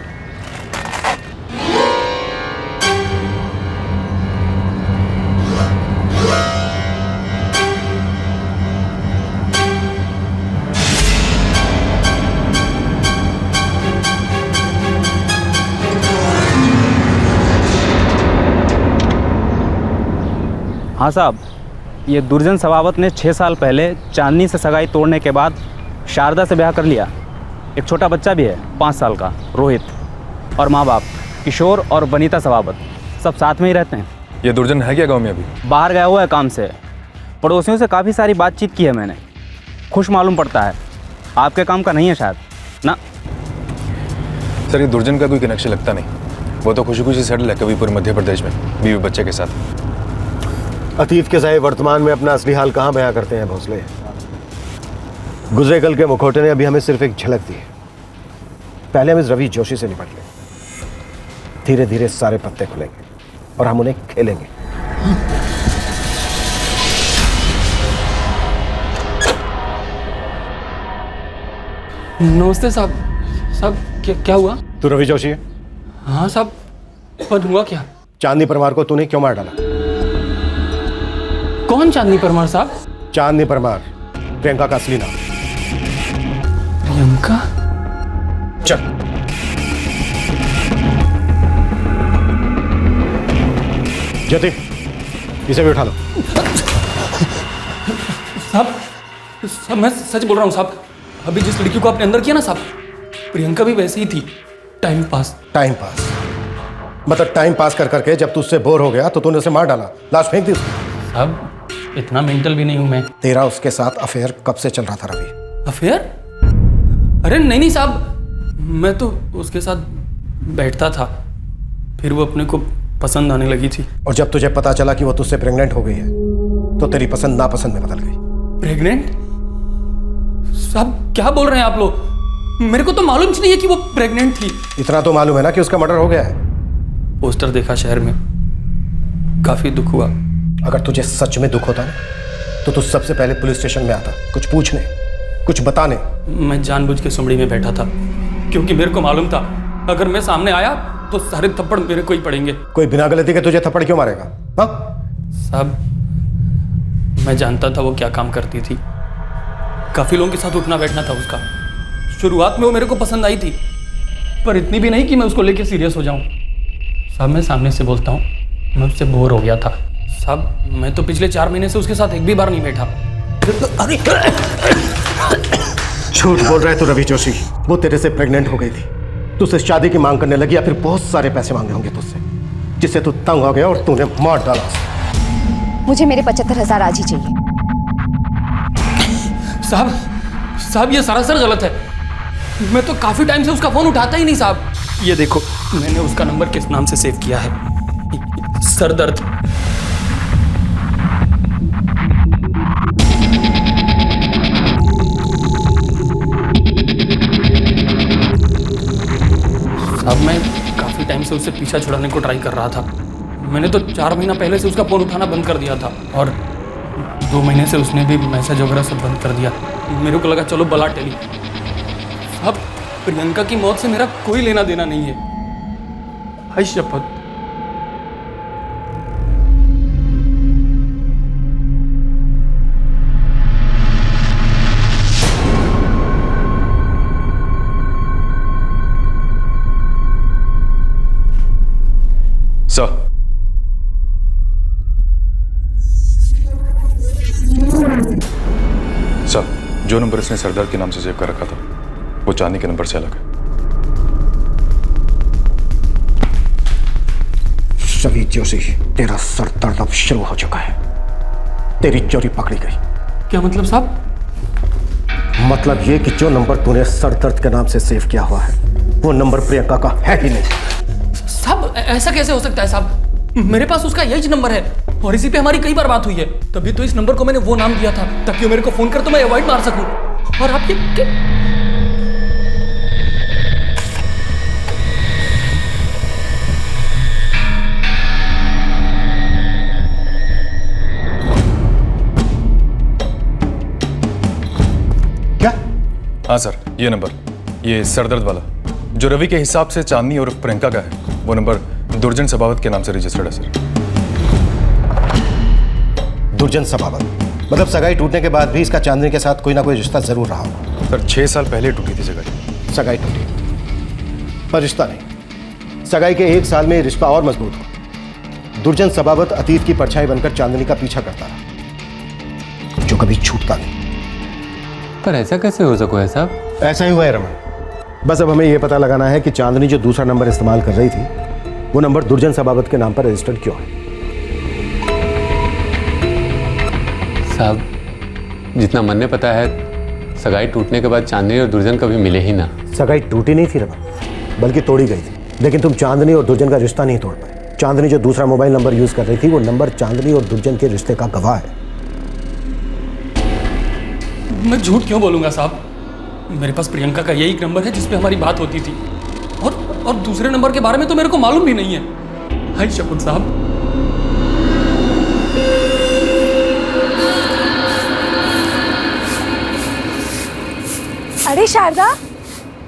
Speaker 5: हाँ साहब, ये दुर्जन सभावत ने 6 साल पहले चांदनी से सगाई तोड़ने के बाद शारदा से ब्याह कर लिया। एक छोटा बच्चा भी है 5 साल का, रोहित, और माँ बाप किशोर और बनीता सभावत सब साथ में ही रहते हैं।
Speaker 9: ये दुर्जन है क्या गांव में अभी?
Speaker 5: बाहर गया हुआ है काम से। पड़ोसियों से काफ़ी सारी बातचीत की है मैंने, खुश मालूम पड़ता है। आपके काम का नहीं है शायद ना?
Speaker 9: सर ये दुर्जन का कोई कनेक्शन लगता नहीं। वो तो खुशी खुशी सेटल है कबीरपुर मध्य प्रदेश में बीवी बच्चे के साथ।
Speaker 6: अतीत के साए वर्तमान में अपना असली हाल कहाँ बयां करते हैं भोसले? गुजरे कल के मुखौटे ने अभी हमें सिर्फ एक झलक दी है। पहले हम इस रवि जोशी से निपट लें, धीरे धीरे सारे पत्ते खुलेंगे और हम उन्हें खेलेंगे।
Speaker 18: नमस्ते साहब। साहब क्या हुआ?
Speaker 6: तू रवि जोशी है?
Speaker 18: हाँ साहब, पर हुआ क्या?
Speaker 6: चांदनी परमार को तूने क्यों मार डाला?
Speaker 18: कौन चांदनी परमार साहब?
Speaker 6: चांदनी परमार, प्रियंका का असली नाम।
Speaker 18: प्रियंका?
Speaker 6: चल। ज्योति, इसे भी उठा लो।
Speaker 18: साहब मैं सच बोल रहा हूँ साहब। अभी जिस लड़की को आपने अंदर किया ना साहब, प्रियंका भी वैसे ही थी। Time pass.
Speaker 6: टाइम पास मतलब टाइम पास कर करके जब तू उससे बोर हो गया तो तूने उसे मार डाला, लाश फेंक दी उसको।
Speaker 18: साहब इतना मेंटल भी नहीं हूं मैं।
Speaker 6: तेरा उसके साथ अफेयर कब से चल रहा था रवि?
Speaker 18: अफेयर? अरे नहीं साहब, मैं तो उसके साथ बैठता था, फिर वो अपने को पसंद आने लगी थी।
Speaker 6: और जब तुझे पता चला कि वो तुझसे प्रेग्नेंट हो गई है तो तेरी पसंद नापसंद में बदल गई।
Speaker 18: प्रेग्नेंट? साहब क्या बोल रहे हैं आप लोग? मेरे को तो मालूम ही नहीं है कि वो प्रेग्नेंट थी।
Speaker 6: इतना तो मालूम है ना कि उसका मर्डर हो गया है।
Speaker 18: पोस्टर देखा शहर में, काफी दुख हुआ।
Speaker 6: अगर तुझे सच में दुख होता ना तो तू सबसे पहले पुलिस स्टेशन में आता, कुछ पूछने, कुछ बताने।
Speaker 18: मैं जानबूझ के सुमड़ी में बैठा था क्योंकि मेरे को मालूम था अगर मैं सामने आया तो सारे थप्पड़ मेरे को ही पड़ेंगे।
Speaker 6: कोई बिना गलती के तुझे थप्पड़ क्यों मारेगा? हाँ
Speaker 18: साहब मैं जानता था वो क्या काम करती थी। काफी लोगों के साथ उठना बैठना था उसका। शुरुआत में वो मेरे को पसंद आई थी, पर इतनी भी नहीं कि मैं उसको लेके सीरियस हो जाऊं। साहब मैं सामने से बोलता हूँ, मैं उससे बोर हो गया था। साहब मैं तो पिछले 4 महीने से उसके साथ एक भी बार नहीं बैठा।
Speaker 6: अरे झूठ बोल रहा है तू रवि जोशी। वो तेरे से प्रेग्नेंट हो गई थी, तुझसे शादी की मांग करने लगी या फिर बहुत सारे पैसे मांगे होंगे तुझसे, जिससे तू तंग हो गया और तूने मार डाला।
Speaker 1: मुझे मेरे 75,000 आज ही चाहिए।
Speaker 18: साहब ये सरासर गलत है। मैं तो काफी टाइम से उसका फोन उठाता ही नहीं साहब। ये देखो मैंने उसका नंबर किस नाम से सेव किया है, सरदर्द। साहब मैं काफी टाइम से उससे पीछा छुड़ाने को ट्राई कर रहा था। मैंने तो 4 महीना पहले से उसका फोन उठाना बंद कर दिया था और 2 महीने से उसने भी मैसेज वगैरह सब बंद कर दिया। मेरे को लगा चलो बला टेली। अब प्रियंका की मौत से मेरा कोई लेना देना नहीं है, हाय शपथ।
Speaker 9: सर सर जो नंबर इसने सरदार के नाम से सेव कर रखा था वो चांदनी के नंबर से अलग है।
Speaker 6: रवि जोशी, तेरा सर दर्द अब शुरू हो चुका है। तेरी चोरी पकड़ी गई।
Speaker 18: क्या मतलब साहब?
Speaker 6: मतलब ये कि जो नंबर तूने सर दर्द के नाम से सेव किया हुआ है वो नंबर प्रियंका का है ही नहीं।
Speaker 18: साहब ऐसा कैसे हो सकता है साहब? मेरे पास उसका यही नंबर है और इसी पे हमारी कई बार बात हुई है। तभी तो इस नंबर को मैंने वो नाम दिया था ताकि वो मेरे को फोन कर तो मैं अवॉइड मार सकूं। और आप ये
Speaker 6: क्या?
Speaker 9: हाँ सर ये नंबर, ये सरदर्द वाला जो रवि के हिसाब से चांदनी और प्रियंका का है, वो नंबर दुर्जन सबावत के नाम से रजिस्टर्ड है सर।
Speaker 6: दुर्जन सबावत मतलब सगाई टूटने के बाद भी इसका चांदनी के साथ कोई ना कोई रिश्ता जरूर रहा हो।
Speaker 9: सर 6 साल पहले टूटी थी सगाई।
Speaker 6: सगाई टूटी पर रिश्ता नहीं। सगाई के 1 साल में रिश्ता और मजबूत हो। दुर्जन सबावत अतीत की परछाई बनकर चांदनी का पीछा करता रहा, जो कभी छूटता नहीं।
Speaker 12: पर ऐसा कैसे हो सको है साहब?
Speaker 6: ऐसा ही हुआ है रमन। बस अब हमें यह पता लगाना है कि चांदनी जो दूसरा नंबर इस्तेमाल कर रही थी वो नंबर दुर्जन सबावत के नाम पर रजिस्टर्ड क्यों है।
Speaker 12: साहब जितना मन ने पता है सगाई टूटने के बाद चांदनी और दुर्जन कभी मिले ही ना।
Speaker 6: सगाई टूटी नहीं थी रमन, बल्कि तोड़ी गई थी। लेकिन तुम चांदनी और दुर्जन का रिश्ता नहीं तोड़ पाए। चांदनी जो दूसरा मोबाइल नंबर यूज कर रही थी, वो नंबर चांदनी और दुर्जन के रिश्ते का गवाह है।
Speaker 18: मैं झूठ क्यों बोलूंगा साहब? मेरे पास प्रियंका का यही नंबर है जिस पे हमारी बात होती थी, और दूसरे नंबर के बारे में तो मेरे को मालूम भी नहीं है। हाय शकुन साहब।
Speaker 19: अरे शारदा,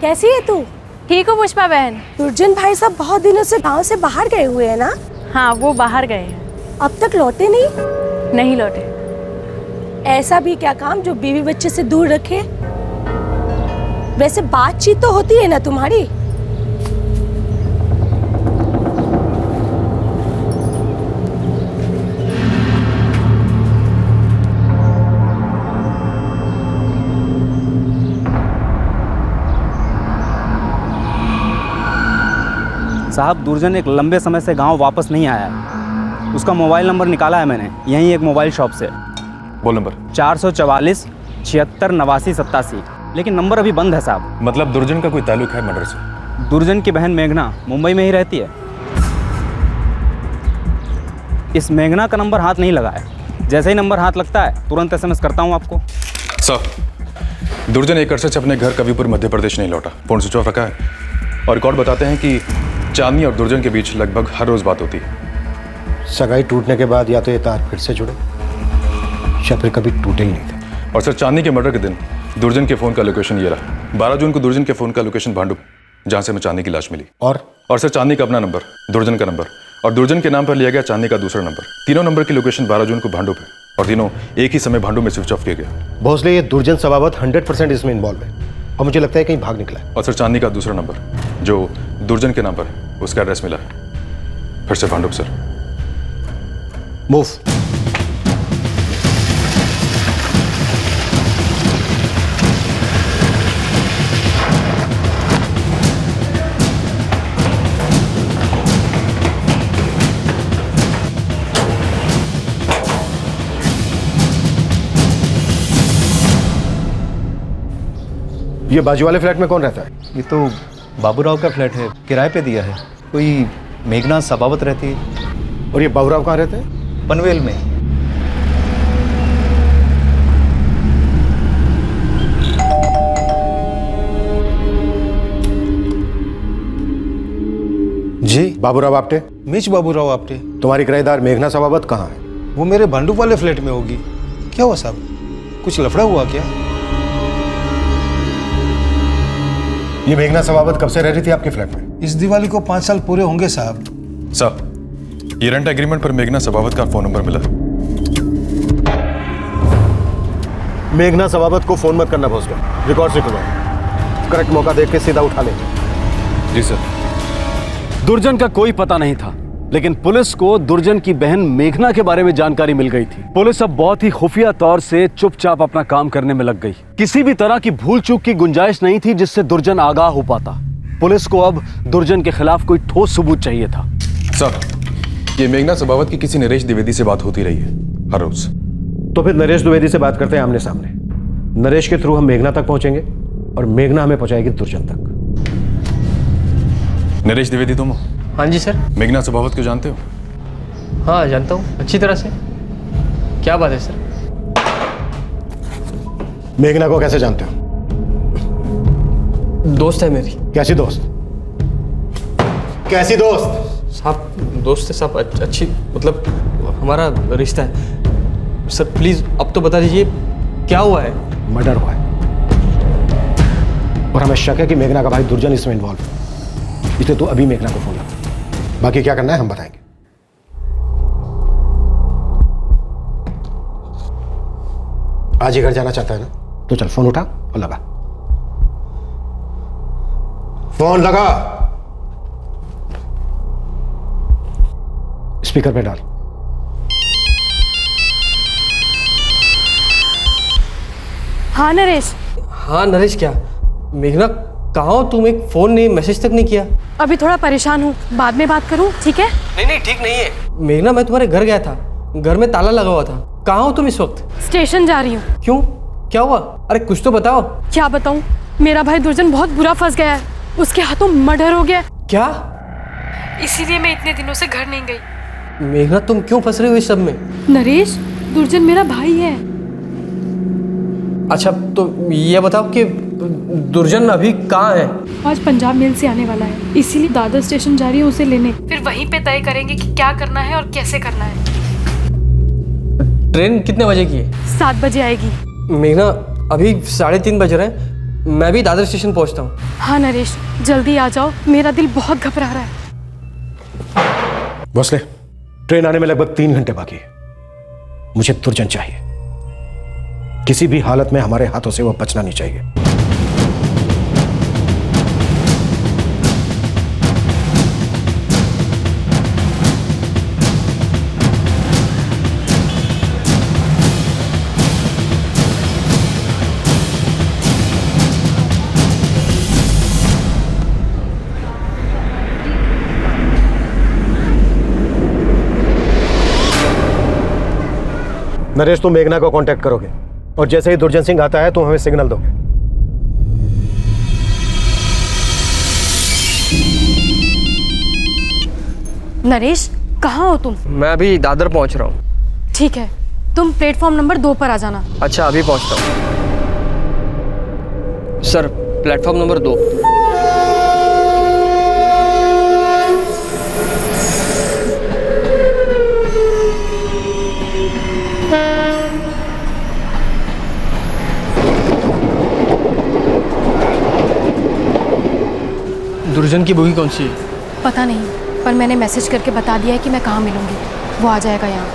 Speaker 19: कैसी है तू?
Speaker 20: ठीक हो पुष्पा बहन?
Speaker 19: दुर्जन भाई सब बहुत दिनों से गांव से बाहर गए हुए हैं ना?
Speaker 20: हाँ, वो बाहर गए हैं।
Speaker 19: अब तक लौटे नहीं?
Speaker 20: नहीं लौटे।
Speaker 19: ऐसा भी क्या काम जो बीवी बच्चे से दूर रखे? वैसे बातचीत तो होती है ना तुम्हारी?
Speaker 5: साहब, दुर्जन एक लंबे समय से गांव वापस नहीं आया है। उसका मोबाइल नंबर निकाला है मैंने यहीं एक मोबाइल शॉप से।
Speaker 9: बोल नंबर
Speaker 5: 444 76 89 87। लेकिन नंबर अभी बंद है साहब।
Speaker 9: मतलब दुर्जन का कोई ताल्लुक है मर्डर से?
Speaker 5: दुर्जन की बहन मेघना मुंबई में ही रहती है। इस मेघना का नंबर हाथ नहीं लगा है। जैसे ही नंबर हाथ लगता है तुरंत SMS करता हूँ आपको।
Speaker 9: सर, दुर्जन एक अरसे से अपने घर कविपुर मध्य प्रदेश नहीं लौटा। फोन स्विच ऑफ रखा है और रिकॉर्ड बताते हैं कि चांदनी और दुर्जन के बीच लगभग हर रोज बात होती है।
Speaker 6: सगाई टूटने के बाद या तो ये तार फिर से जुड़े या फिर कभी टूटे ही नहीं थे।
Speaker 9: और सर, चांदनी के मर्डर के दिन दुर्जन के फोन का लोकेशन ये रहा। 12 जून को दुर्जन के फोन का लोकेशन भांडुप, जहां से हमें चांदनी की लाश मिली।
Speaker 6: और
Speaker 9: सर, चांदनी का अपना नंबर, दुर्जन का नंबर और दुर्जन के नाम पर लिया गया चांदनी का दूसरा नंबर। तीनों नंबर की लोकेशन 12 जून को भांडुप है और तीनों एक ही समय भांडुप में स्विच ऑफ किया गया।
Speaker 6: भोसले, ये दुर्जन सबावत 100% इसमें इन्वॉल्व है और मुझे लगता है कहीं भाग निकला है।
Speaker 9: और सर, चांदनी का दूसरा नंबर जो दुर्जन के नाम पर है, उसका एड्रेस मिला है फिर से भांडुप। Sir,
Speaker 6: move. ये बाजू वाले फ्लैट में कौन रहता है?
Speaker 15: ये तो बाबूराव का फ्लैट है, किराए पे दिया है। कोई मेघना सबावत रहती है।
Speaker 6: और ये बाबूराव कहाँ रहते हैं?
Speaker 15: पनवेल में।
Speaker 6: जी, बाबूराव आपटे?
Speaker 13: मिच बाबूराव आपटे।
Speaker 6: तुम्हारी किराएदार मेघना सबावत कहाँ है?
Speaker 13: वो मेरे भांडुप वाले फ्लैट में होगी। क्या हुआ साहब, कुछ लफड़ा हुआ क्या?
Speaker 6: ये मेघना सबावत कब से रह रही थी आपके फ्लैट में?
Speaker 13: इस दिवाली को 5 साल पूरे होंगे साहब।
Speaker 9: साहब, ये रेंट एग्रीमेंट पर मेघना सबावत का फोन नंबर मिला।
Speaker 6: मेघना सबावत को फोन मत करना भोसले, रिकॉर्ड से करवाओ। करेक्ट मौका देख के सीधा उठा लेंगे।
Speaker 9: जी सर।
Speaker 4: दुर्जन का कोई पता नहीं था, लेकिन पुलिस को दुर्जन की बहन मेघना के बारे में जानकारी मिल गई थी। पुलिस अब बहुत ही खुफिया तौर से चुपचाप अपना काम करने में लग गई। किसी भी तरह की भूल चूक की गुंजाइश नहीं थी जिससे दुर्जन आगाह हो पाता। पुलिस को अब दुर्जन के खिलाफ कोई ठोस सबूत चाहिए था।
Speaker 9: सर, ये मेघना सबावत की किसी नरेश द्विवेदी से बात होती रही है हर रोज।
Speaker 6: तो फिर नरेश द्विवेदी से बात करते हैं आमने सामने। नरेश के थ्रू हम मेघना तक पहुंचेंगे और मेघना हमें पहुंचाएगी दुर्जन तक।
Speaker 9: नरेश द्विवेदी तुम हो?
Speaker 8: हाँ जी सर।
Speaker 9: मेघना सबावत को जानते हो?
Speaker 8: हाँ जानता हूँ अच्छी तरह से। क्या बात है सर?
Speaker 6: मेघना को कैसे जानते हो?
Speaker 8: दोस्त है मेरी।
Speaker 6: कैसी दोस्त? कैसी दोस्त?
Speaker 8: साहब दोस्त है साहब, अच्छी मतलब हमारा रिश्ता है। सर प्लीज अब तो बता दीजिए क्या हुआ है?
Speaker 6: मर्डर हुआ है और हमें शक है कि मेघना का भाई दुर्जन इसमें इन्वॉल्व है। इसलिए तो अभी मेघना को फोन लगा। बाकी क्या करना है हम बताएंगे। आज ही घर जाना चाहता है ना, तो चल फोन उठा और लगा। फोन लगा, स्पीकर पे डाल।
Speaker 19: हाँ नरेश।
Speaker 8: हाँ नरेश, क्या मेघना कहाँ हो तुम? एक फोन नहीं, मैसेज तक नहीं किया।
Speaker 19: अभी थोड़ा परेशान हूँ, बाद में बात करूँ, ठीक है?
Speaker 8: नहीं ठीक नहीं है। मेघना मैं तुम्हारे घर गया था, घर में ताला लगा हुआ था। कहाँ हो तुम इस वक्त?
Speaker 19: स्टेशन जा रही हूँ।
Speaker 8: क्यों, क्या हुआ? अरे कुछ तो बताओ।
Speaker 19: क्या बताऊँ, मेरा भाई दुर्जन बहुत बुरा फंस गया है।
Speaker 16: उसके हाथों मर्डर हो गया।
Speaker 13: क्या?
Speaker 16: इसीलिए मैं इतने दिनों से घर नहीं गई।
Speaker 13: मेघना, तुम क्यों फंस रही हो इस सब में?
Speaker 16: नरेश, दुर्जन मेरा भाई है।
Speaker 13: अच्छा, तो ये बताओ कि दुर्जन अभी कहाँ है?
Speaker 16: आज पंजाब मेल से आने वाला है, इसीलिए दादर स्टेशन जा रही है उसे लेने। फिर वहीं पे तय करेंगे कि क्या करना है और कैसे करना है।
Speaker 13: ट्रेन कितने बजे की है?
Speaker 16: 7 बजे आएगी।
Speaker 13: मेघना, अभी 3:30 बज रहे हैं, मैं भी दादर स्टेशन पहुंचता हूँ।
Speaker 16: हाँ नरेश, जल्दी आ जाओ, मेरा दिल बहुत घबरा रहा है।
Speaker 6: भोसले, ट्रेन आने में लगभग 3 घंटे बाकी है। मुझे दुर्जन चाहिए। किसी भी हालत में हमारे हाथों से वो बचना नहीं चाहिए। नरेश, तुम मेघना को कांटेक्ट करोगे और जैसे ही दुर्जन सिंह आता है तुम हमें सिग्नल दोगे।
Speaker 16: नरेश, कहाँ हो तुम?
Speaker 13: मैं अभी दादर पहुंच रहा हूँ।
Speaker 16: ठीक है, तुम प्लेटफॉर्म नंबर 2 पर आ जाना।
Speaker 13: अच्छा, अभी पहुंचता हूँ। Sir, platform number 2। दुर्जन की बोगी कौन सी है?
Speaker 16: पता नहीं, पर मैंने मैसेज करके बता दिया है कि मैं कहाँ मिलूंगी। वो आ जाएगा यहाँ।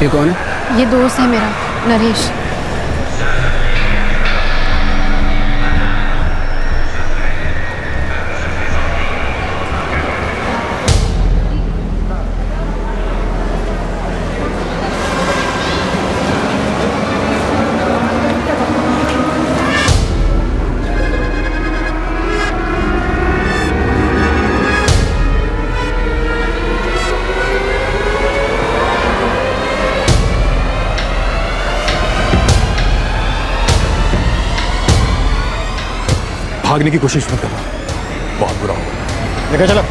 Speaker 13: ये कौन है?
Speaker 16: ये दोस्त है मेरा, नरेश।
Speaker 9: भागने की कोशिश मत करना, बहुत बुरा होगा।
Speaker 6: लेकर चलो।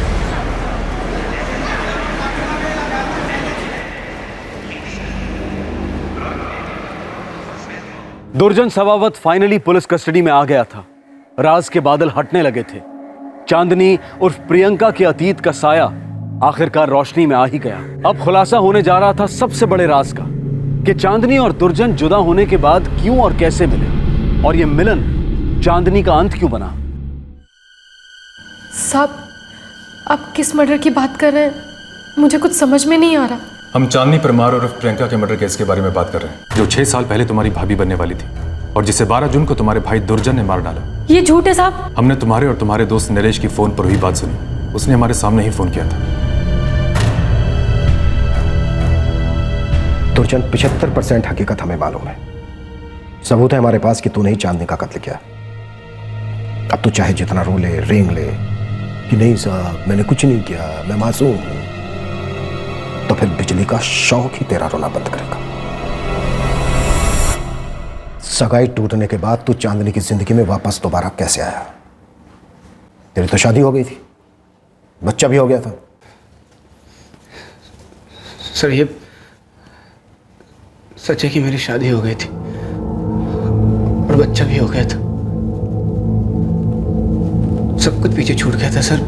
Speaker 4: दुर्जन सवावत फाइनली पुलिस कस्टडी में आ गया था। राज के बादल हटने लगे थे। चांदनी उर्फ प्रियंका के अतीत का साया आखिरकार रोशनी में आ ही गया। अब खुलासा होने जा रहा था सबसे बड़े राज का, कि चांदनी और दुर्जन जुदा होने के बाद क्यों और कैसे मिले, और ये मिलन चांदनी का अंत क्यों बना।
Speaker 16: साहब, आप किस मर्डर की बात कर रहे हैं? मुझे कुछ समझ में नहीं आ रहा।
Speaker 9: हम चांदनी परमार और प्रियंका के मर्डर केस के बारे में बात कर रहे हैं, जो 6 साल पहले तुम्हारी भाभी बनने वाली थी और जिसे 12 जून को तुम्हारे भाई दुर्जन ने मार डाला।
Speaker 16: ये झूठ है साहब।
Speaker 9: हमने तुम्हारे और तुम्हारे दोस्त नरेश की फोन पर हुई बात सुनी। उसने हमारे सामने ही फोन किया था।
Speaker 6: दुर्जन 75% हकीकत हमें मालूम है। सबूत है हमारे पास कि तूने ही चांदनी का कत्ल किया। अब तू चाहे जितना रो ले, रेंग ले कि नहीं साहब मैंने कुछ नहीं किया, मैं मासूम हूं, तो फिर बिजली का शौक ही तेरा रोना बंद करेगा। सगाई टूटने के बाद तू चांदनी की जिंदगी में वापस दोबारा कैसे आया? तेरी तो शादी हो गई थी, बच्चा भी हो गया था।
Speaker 3: सर ये सच है कि मेरी शादी हो गई थी और बच्चा भी हो गया था। सब कुछ पीछे छूट गया था सर,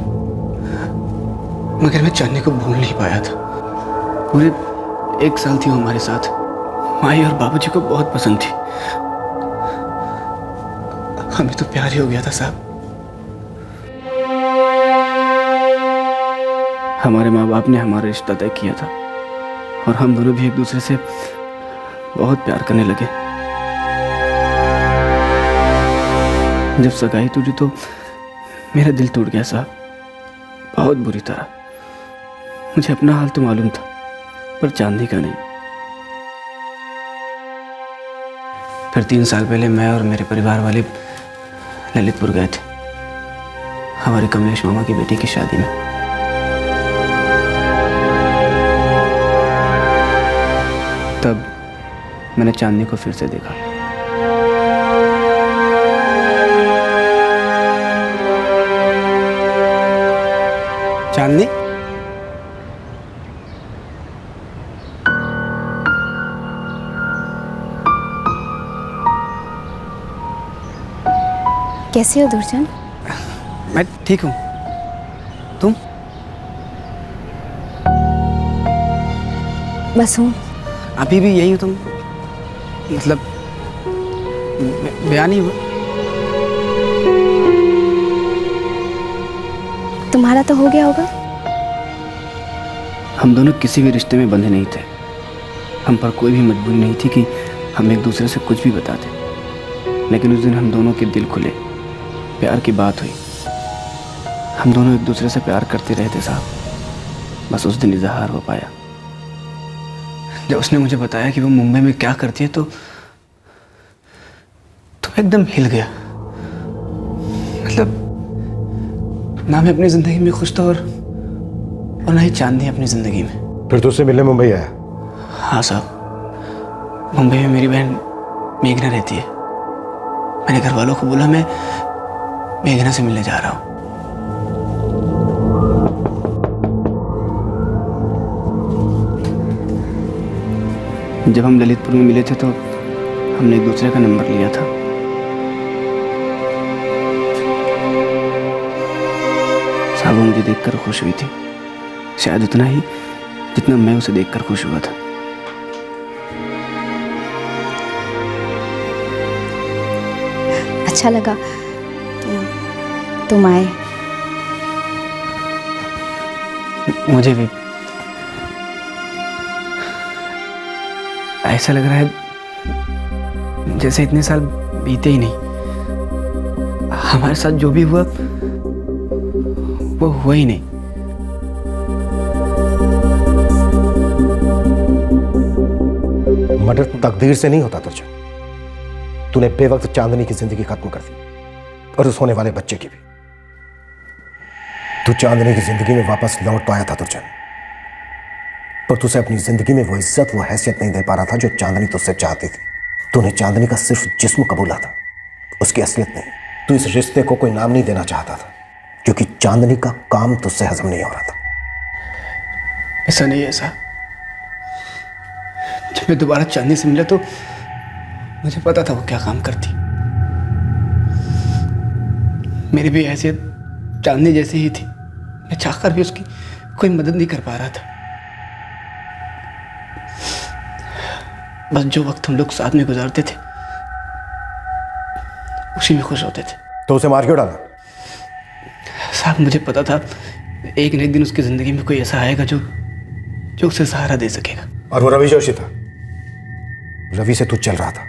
Speaker 3: मगर मैं चांदनी को भूल नहीं पाया था। पूरे 1 साल थी वो हमारे साथ। माई और बाबूजी को बहुत पसंद थी। हमें तो प्यार ही हो गया था साहब। हमारे माँ बाप ने हमारा रिश्ता तय किया था और हम दोनों भी एक दूसरे से बहुत प्यार करने लगे। जब सगाई टूटी तो मेरा दिल टूट गया साहब, बहुत बुरी तरह। मुझे अपना हाल तो मालूम था, पर चांदनी का नहीं। फिर 3 साल पहले मैं और मेरे परिवार वाले ललितपुर गए थे हमारे कमलेश मामा की बेटी की शादी में। तब मैंने चांदनी को फिर से देखा। चांदनी,
Speaker 1: कैसे हो दुर्जन?
Speaker 3: मैं ठीक हूँ, तुम?
Speaker 1: बस हूँ।
Speaker 3: अभी भी यही हो तुम? मतलब बयान ही हुआ?
Speaker 1: तुम्हारा तो हो गया होगा।
Speaker 3: हम दोनों किसी भी रिश्ते में बंधे नहीं थे। हम पर कोई भी मजबूरी नहीं थी कि हम एक दूसरे से कुछ भी बताते। लेकिन उस दिन हम दोनों के दिल खुले, प्यार की बात हुई। हम दोनों एक दूसरे से प्यार करते रहे थे साहब। बस उस दिन इजहार हो पाया। जब उसने मुझे बताया कि वो मुंबई में क्या करती है तो एकदम हिल गया। मतलब ना मैं अपनी जिंदगी में खुश था और ना ही चांदनी अपनी जिंदगी में।
Speaker 6: फिर तुझसे मिलने मुंबई आया?
Speaker 3: हाँ साहब, मुंबई में मेरी बहन मेघना रहती है। मैंने घर वालों को बोला मैं मेघना से मिलने जा रहा हूँ। जब हम ललितपुर में मिले थे तो हमने एक दूसरे का नंबर लिया था। साहब वो मुझे देखकर खुश हुई थी, शायद उतना ही जितना मैं उसे देखकर खुश हुआ था।
Speaker 1: अच्छा लगा तुम आए।
Speaker 3: मुझे भी ऐसा लग रहा है जैसे इतने साल बीते ही नहीं। हमारे साथ जो भी हुआ वो हुआ ही नहीं।
Speaker 6: मर्डर तकदीर से नहीं होता तुझे। तूने बेवक्त चांदनी की जिंदगी खत्म कर दी और उस होने वाले बच्चे की भी। तू चांदनी की जिंदगी में वापस लौट तो आया था तुझे, पर तुझे अपनी जिंदगी में वो इज्जत, वो हैसियत नहीं दे पा रहा था जो चांदनी तुझसे चाहती थी। तूने चांदनी का सिर्फ जिस्म कबूला था, उसकी असलियत नहीं। तू इस रिश्ते को कोई नाम नहीं देना चाहता था क्योंकि चांदनी का काम तुझसे हजम नहीं हो रहा था।
Speaker 3: ऐसा नहीं है साहब। जब मैं दोबारा चांदनी से मिला तो मुझे पता था वो क्या काम करती। मेरी भी हैसियत चांदनी जैसी ही थी। मैं चाहकर भी उसकी कोई मदद नहीं कर पा रहा था। बस जो वक्त हम लोग साथ में गुजारते थे उसी में खुश होते थे।
Speaker 6: तो उसे मार क्यों डाला?
Speaker 3: साहब मुझे पता था एक न एक दिन उसकी जिंदगी में कोई ऐसा आएगा जो उसे सहारा दे सकेगा।
Speaker 6: और वो रवि जोशी था। रवि से तू चल रहा था।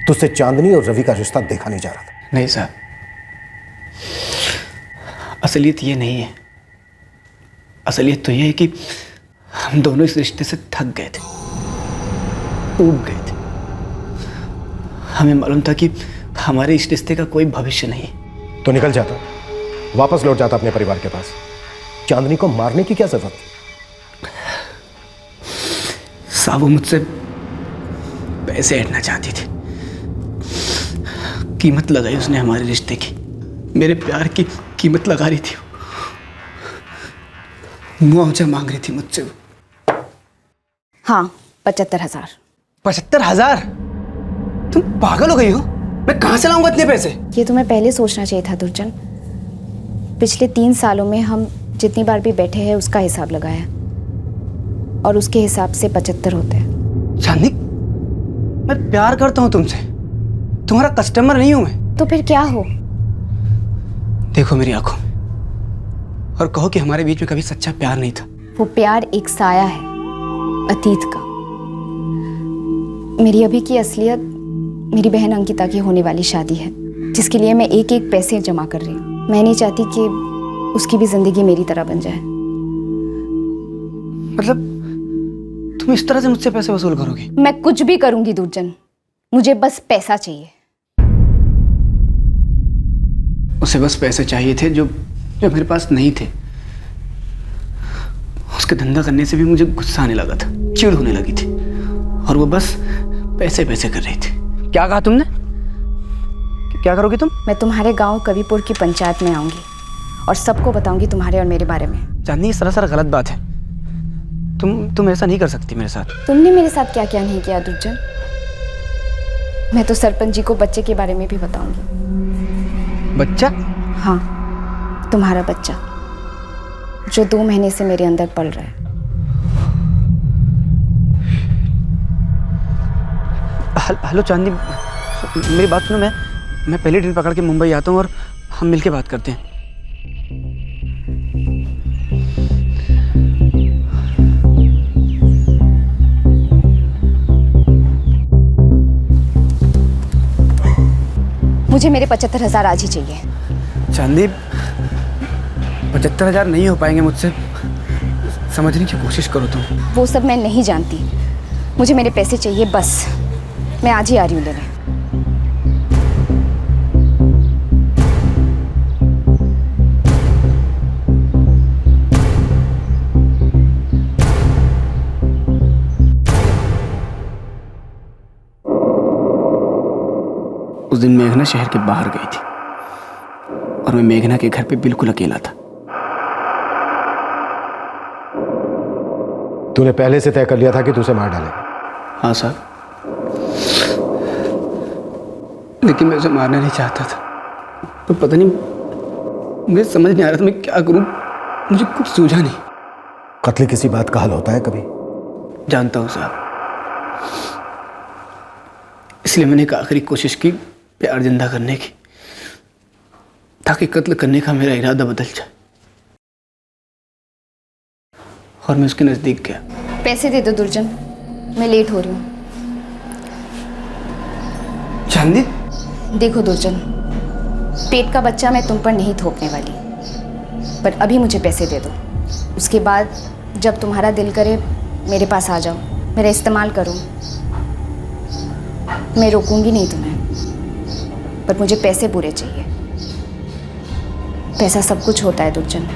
Speaker 6: तुझसे चांदनी और रवि का रिश्ता देखा नहीं जा रहा था।
Speaker 3: नहीं साहब, असलियत ये नहीं है। असलियत तो ये है कि हम दोनों इस रिश्ते से थक गए थे, ऊब गए थे। हमें मालूम था कि हमारे इस रिश्ते का कोई भविष्य नहीं।
Speaker 6: तो निकल जाता, वापस लौट जाता अपने परिवार के पास। चांदनी को मारने की क्या जरूरत थी?
Speaker 3: साहब वो मुझसे पैसे ऐंठना चाहती थी।
Speaker 18: कीमत लगाई उसने हमारे रिश्ते की, मेरे प्यार की कीमत लगा रही थी। मुआवजा मांग रही थी मुझसे।
Speaker 1: हाँ, 75,000।
Speaker 18: 75,000? तुम पागल हो गई हो? मैं कहाँ से लाऊंगा इतने पैसे?
Speaker 1: ये तुम्हें पहले सोचना चाहिए था दुर्जन। पिछले 3 सालों में हम जितनी बार भी बैठे हैं उसका हिसाब लगाया, और उसके हिसाब से 75 होते हैं।
Speaker 18: चांदनी, मैं प्यार करता हूँ तुमसे, तुम्हारा कस्टमर नहीं हूं मैं।
Speaker 1: तो फिर क्या हो?
Speaker 18: देखो मेरी आंखों में और कहो कि हमारे बीच में कभी सच्चा प्यार नहीं था।
Speaker 1: वो प्यार एक साया है अतीत का। मेरी अभी की असलियत मेरी बहन अंकिता की होने वाली शादी है, जिसके लिए मैं एक एक पैसे जमा कर रही हूँ। मैं नहीं चाहती कि उसकी भी जिंदगी मेरी तरह बन जाए।
Speaker 18: मतलब तुम इस तरह से मुझसे पैसे वसूल करोगे?
Speaker 1: मैं कुछ भी करूंगी दुर्जन, मुझे बस पैसा चाहिए।
Speaker 18: उसे बस पैसे चाहिए थे जो मेरे पास नहीं थे। उसके धंधा करने से भी मुझे गुस्सा आने लगा था, चिढ़ होने लगी थी, और वो बस पैसे पैसे कर रही थी। क्या कहा तुमने? क्या करोगी तुम?
Speaker 1: मैं तुम्हारे गांव कविपुर की पंचायत में आऊंगी और सबको बताऊंगी तुम्हारे और मेरे बारे में।
Speaker 18: चांदनी, सरासर गलत बात है। तुम ऐसा नहीं कर सकती मेरे साथ।
Speaker 1: तुमने मेरे साथ क्या क्या नहीं किया दुर्जन? मैं तो सरपंच जी को बच्चे के बारे में भी बताऊंगी।
Speaker 18: बच्चा?
Speaker 1: हाँ, तुम्हारा बच्चा जो 2 महीने से मेरे अंदर पल रहा है।
Speaker 18: हेलो चांदनी, मेरी बात सुनो। मैं पहली ट्रेन पकड़ के मुंबई आता हूँ और हम मिलके बात करते हैं।
Speaker 1: मुझे मेरे 75,000 आज ही चाहिए।
Speaker 18: चांदनी, 75,000 नहीं हो पाएंगे मुझसे, समझने की कोशिश करो तुम।
Speaker 1: वो सब मैं नहीं जानती, मुझे मेरे पैसे चाहिए बस। मैं आज ही आ रही हूँ लेने।
Speaker 3: उस दिन मेघना शहर के बाहर गई थी और मैं मेघना के घर पे बिल्कुल अकेला था।
Speaker 6: तूने पहले से तय कर लिया था कि तू उसे मार डालेगा?
Speaker 18: हाँ साहब, लेकिन मैं उसे मारना नहीं चाहता था। पर पता नहीं, मुझे समझ नहीं आ रहा था मैं क्या करूं। मुझे कुछ सूझा नहीं।
Speaker 6: कत्ल किसी बात का हल होता है कभी?
Speaker 18: जानता हूं साहब, इसलिए मैंने एक आखिरी कोशिश की प्यार जिंदा करने की, ताकि कत्ल करने का मेरा इरादा बदल जाए। और मैं उसके नजदीक गया।
Speaker 1: पैसे दे दो दुर्जन, मैं लेट हो रही हूँ।
Speaker 18: चांदनी,
Speaker 1: देखो दुर्जन, पेट का बच्चा मैं तुम पर नहीं थोपने वाली, पर अभी मुझे पैसे दे दो। उसके बाद जब तुम्हारा दिल करे मेरे पास आ जाओ, मेरा इस्तेमाल करो। मैं रोकूंगी नहीं तुम्हें, पर मुझे पैसे पूरे चाहिए। पैसा सब कुछ होता है दुर्जन,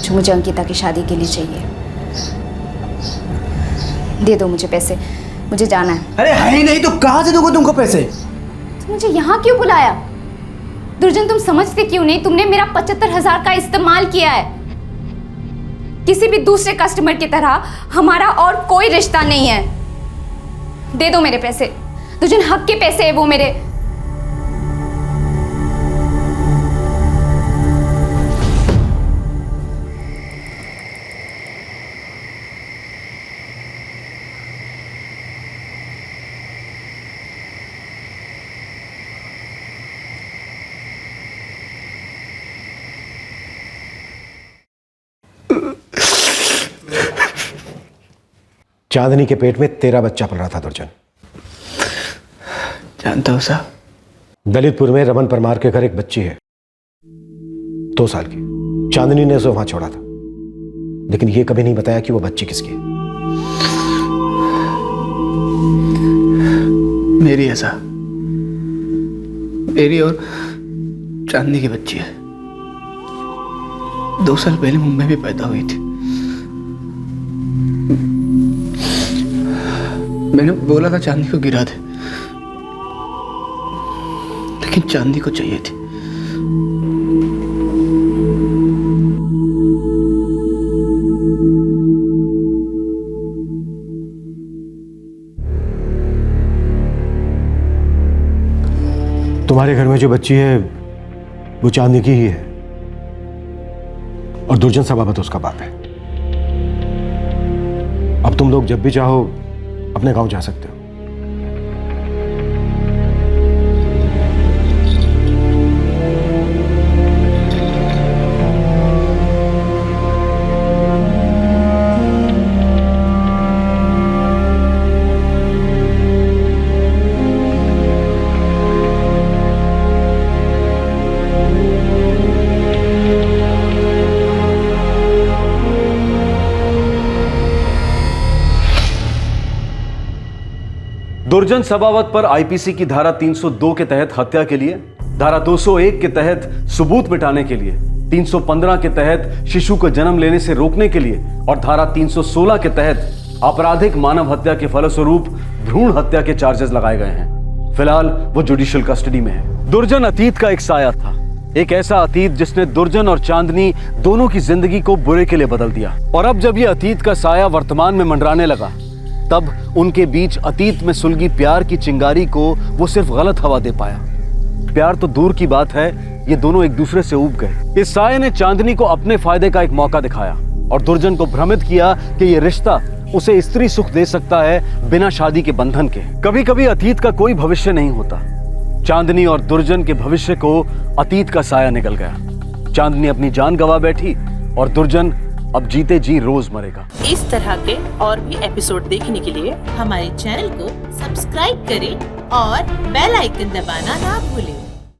Speaker 1: जो मुझे अंकिता की शादी के लिए चाहिए। दे दो मुझे पैसे, मुझे जाना है।
Speaker 18: अरे है ही नहीं तो कहाँ से दूंगा तुमको पैसे?
Speaker 1: तो मुझे यहाँ क्यों बुलाया? दुर्जन, तुम समझते क्यों नहीं? तुमने मेरा 75,000 का इस्तेमाल किया है। किसी भी दूसरे कस्टमर की तरह हमारा और कोई रिश्ता नहीं है। दे दो मेरे पैसे दुर्जन, हक के पैसे है वो मेरे।
Speaker 6: चांदनी के पेट में तेरा बच्चा पल रहा था दुर्जन।
Speaker 18: जानता हूं साहब।
Speaker 6: दलितपुर में रमन परमार के घर एक बच्ची है, 2 साल की। चांदनी ने उसे वहां छोड़ा था, लेकिन यह कभी नहीं बताया कि वो बच्ची किसकी है।
Speaker 18: मेरी है साहब, मेरी और चांदनी की बच्ची है। 2 साल पहले मुंबई में पैदा हुई थी। मैंने बोला था चांदनी को गिरा दे,
Speaker 3: चांदनी को चाहिए थी।
Speaker 6: तुम्हारे घर में जो बच्ची है वो चांदनी की ही है और दुर्जन सभावत उसका बाप है। अब तुम लोग जब भी चाहो अपने गांव जा सकते हो।
Speaker 4: दुर्जन सभावत पर आईपीसी की धारा 302 के तहत हत्या के लिए, धारा 201 के तहत सबूत मिटाने के लिए, 315 के तहत शिशु को जन्म लेने से रोकने के लिए और धारा 316 के तहत आपराधिक मानव हत्या के फलस्वरूप भ्रूण हत्या के चार्जेस लगाए गए हैं। फिलहाल वो जुडिशियल कस्टडी में है। दुर्जन अतीत का एक साया था, एक ऐसा अतीत जिसने दुर्जन और चांदनी दोनों की जिंदगी को बुरे के लिए बदल दिया। और अब जब ये अतीत का साया वर्तमान में मंडराने लगा, तब उनके बीच अतीत में सुलगी प्यार की चिंगारी को वो सिर्फ गलत हवा दे पाया। प्यार तो दूर की बात है, ये दोनों एक दूसरे से ऊब गए। इस साये ने चांदनी को अपने फायदे का एक मौका दिखाया और दुर्जन को भ्रमित किया कि ये रिश्ता उसे स्त्री सुख दे सकता है बिना शादी के बंधन के। कभी कभी अतीत का कोई भविष्य नहीं होता। चांदनी और दुर्जन के भविष्य को अतीत का साया निकल गया। चांदनी अपनी जान गंवा बैठी और दुर्जन अब जीते जी रोज मरेगा।
Speaker 21: इस तरह के और भी एपिसोड देखने के लिए हमारे चैनल को सब्सक्राइब करें और बेल आइकन दबाना ना भूलें।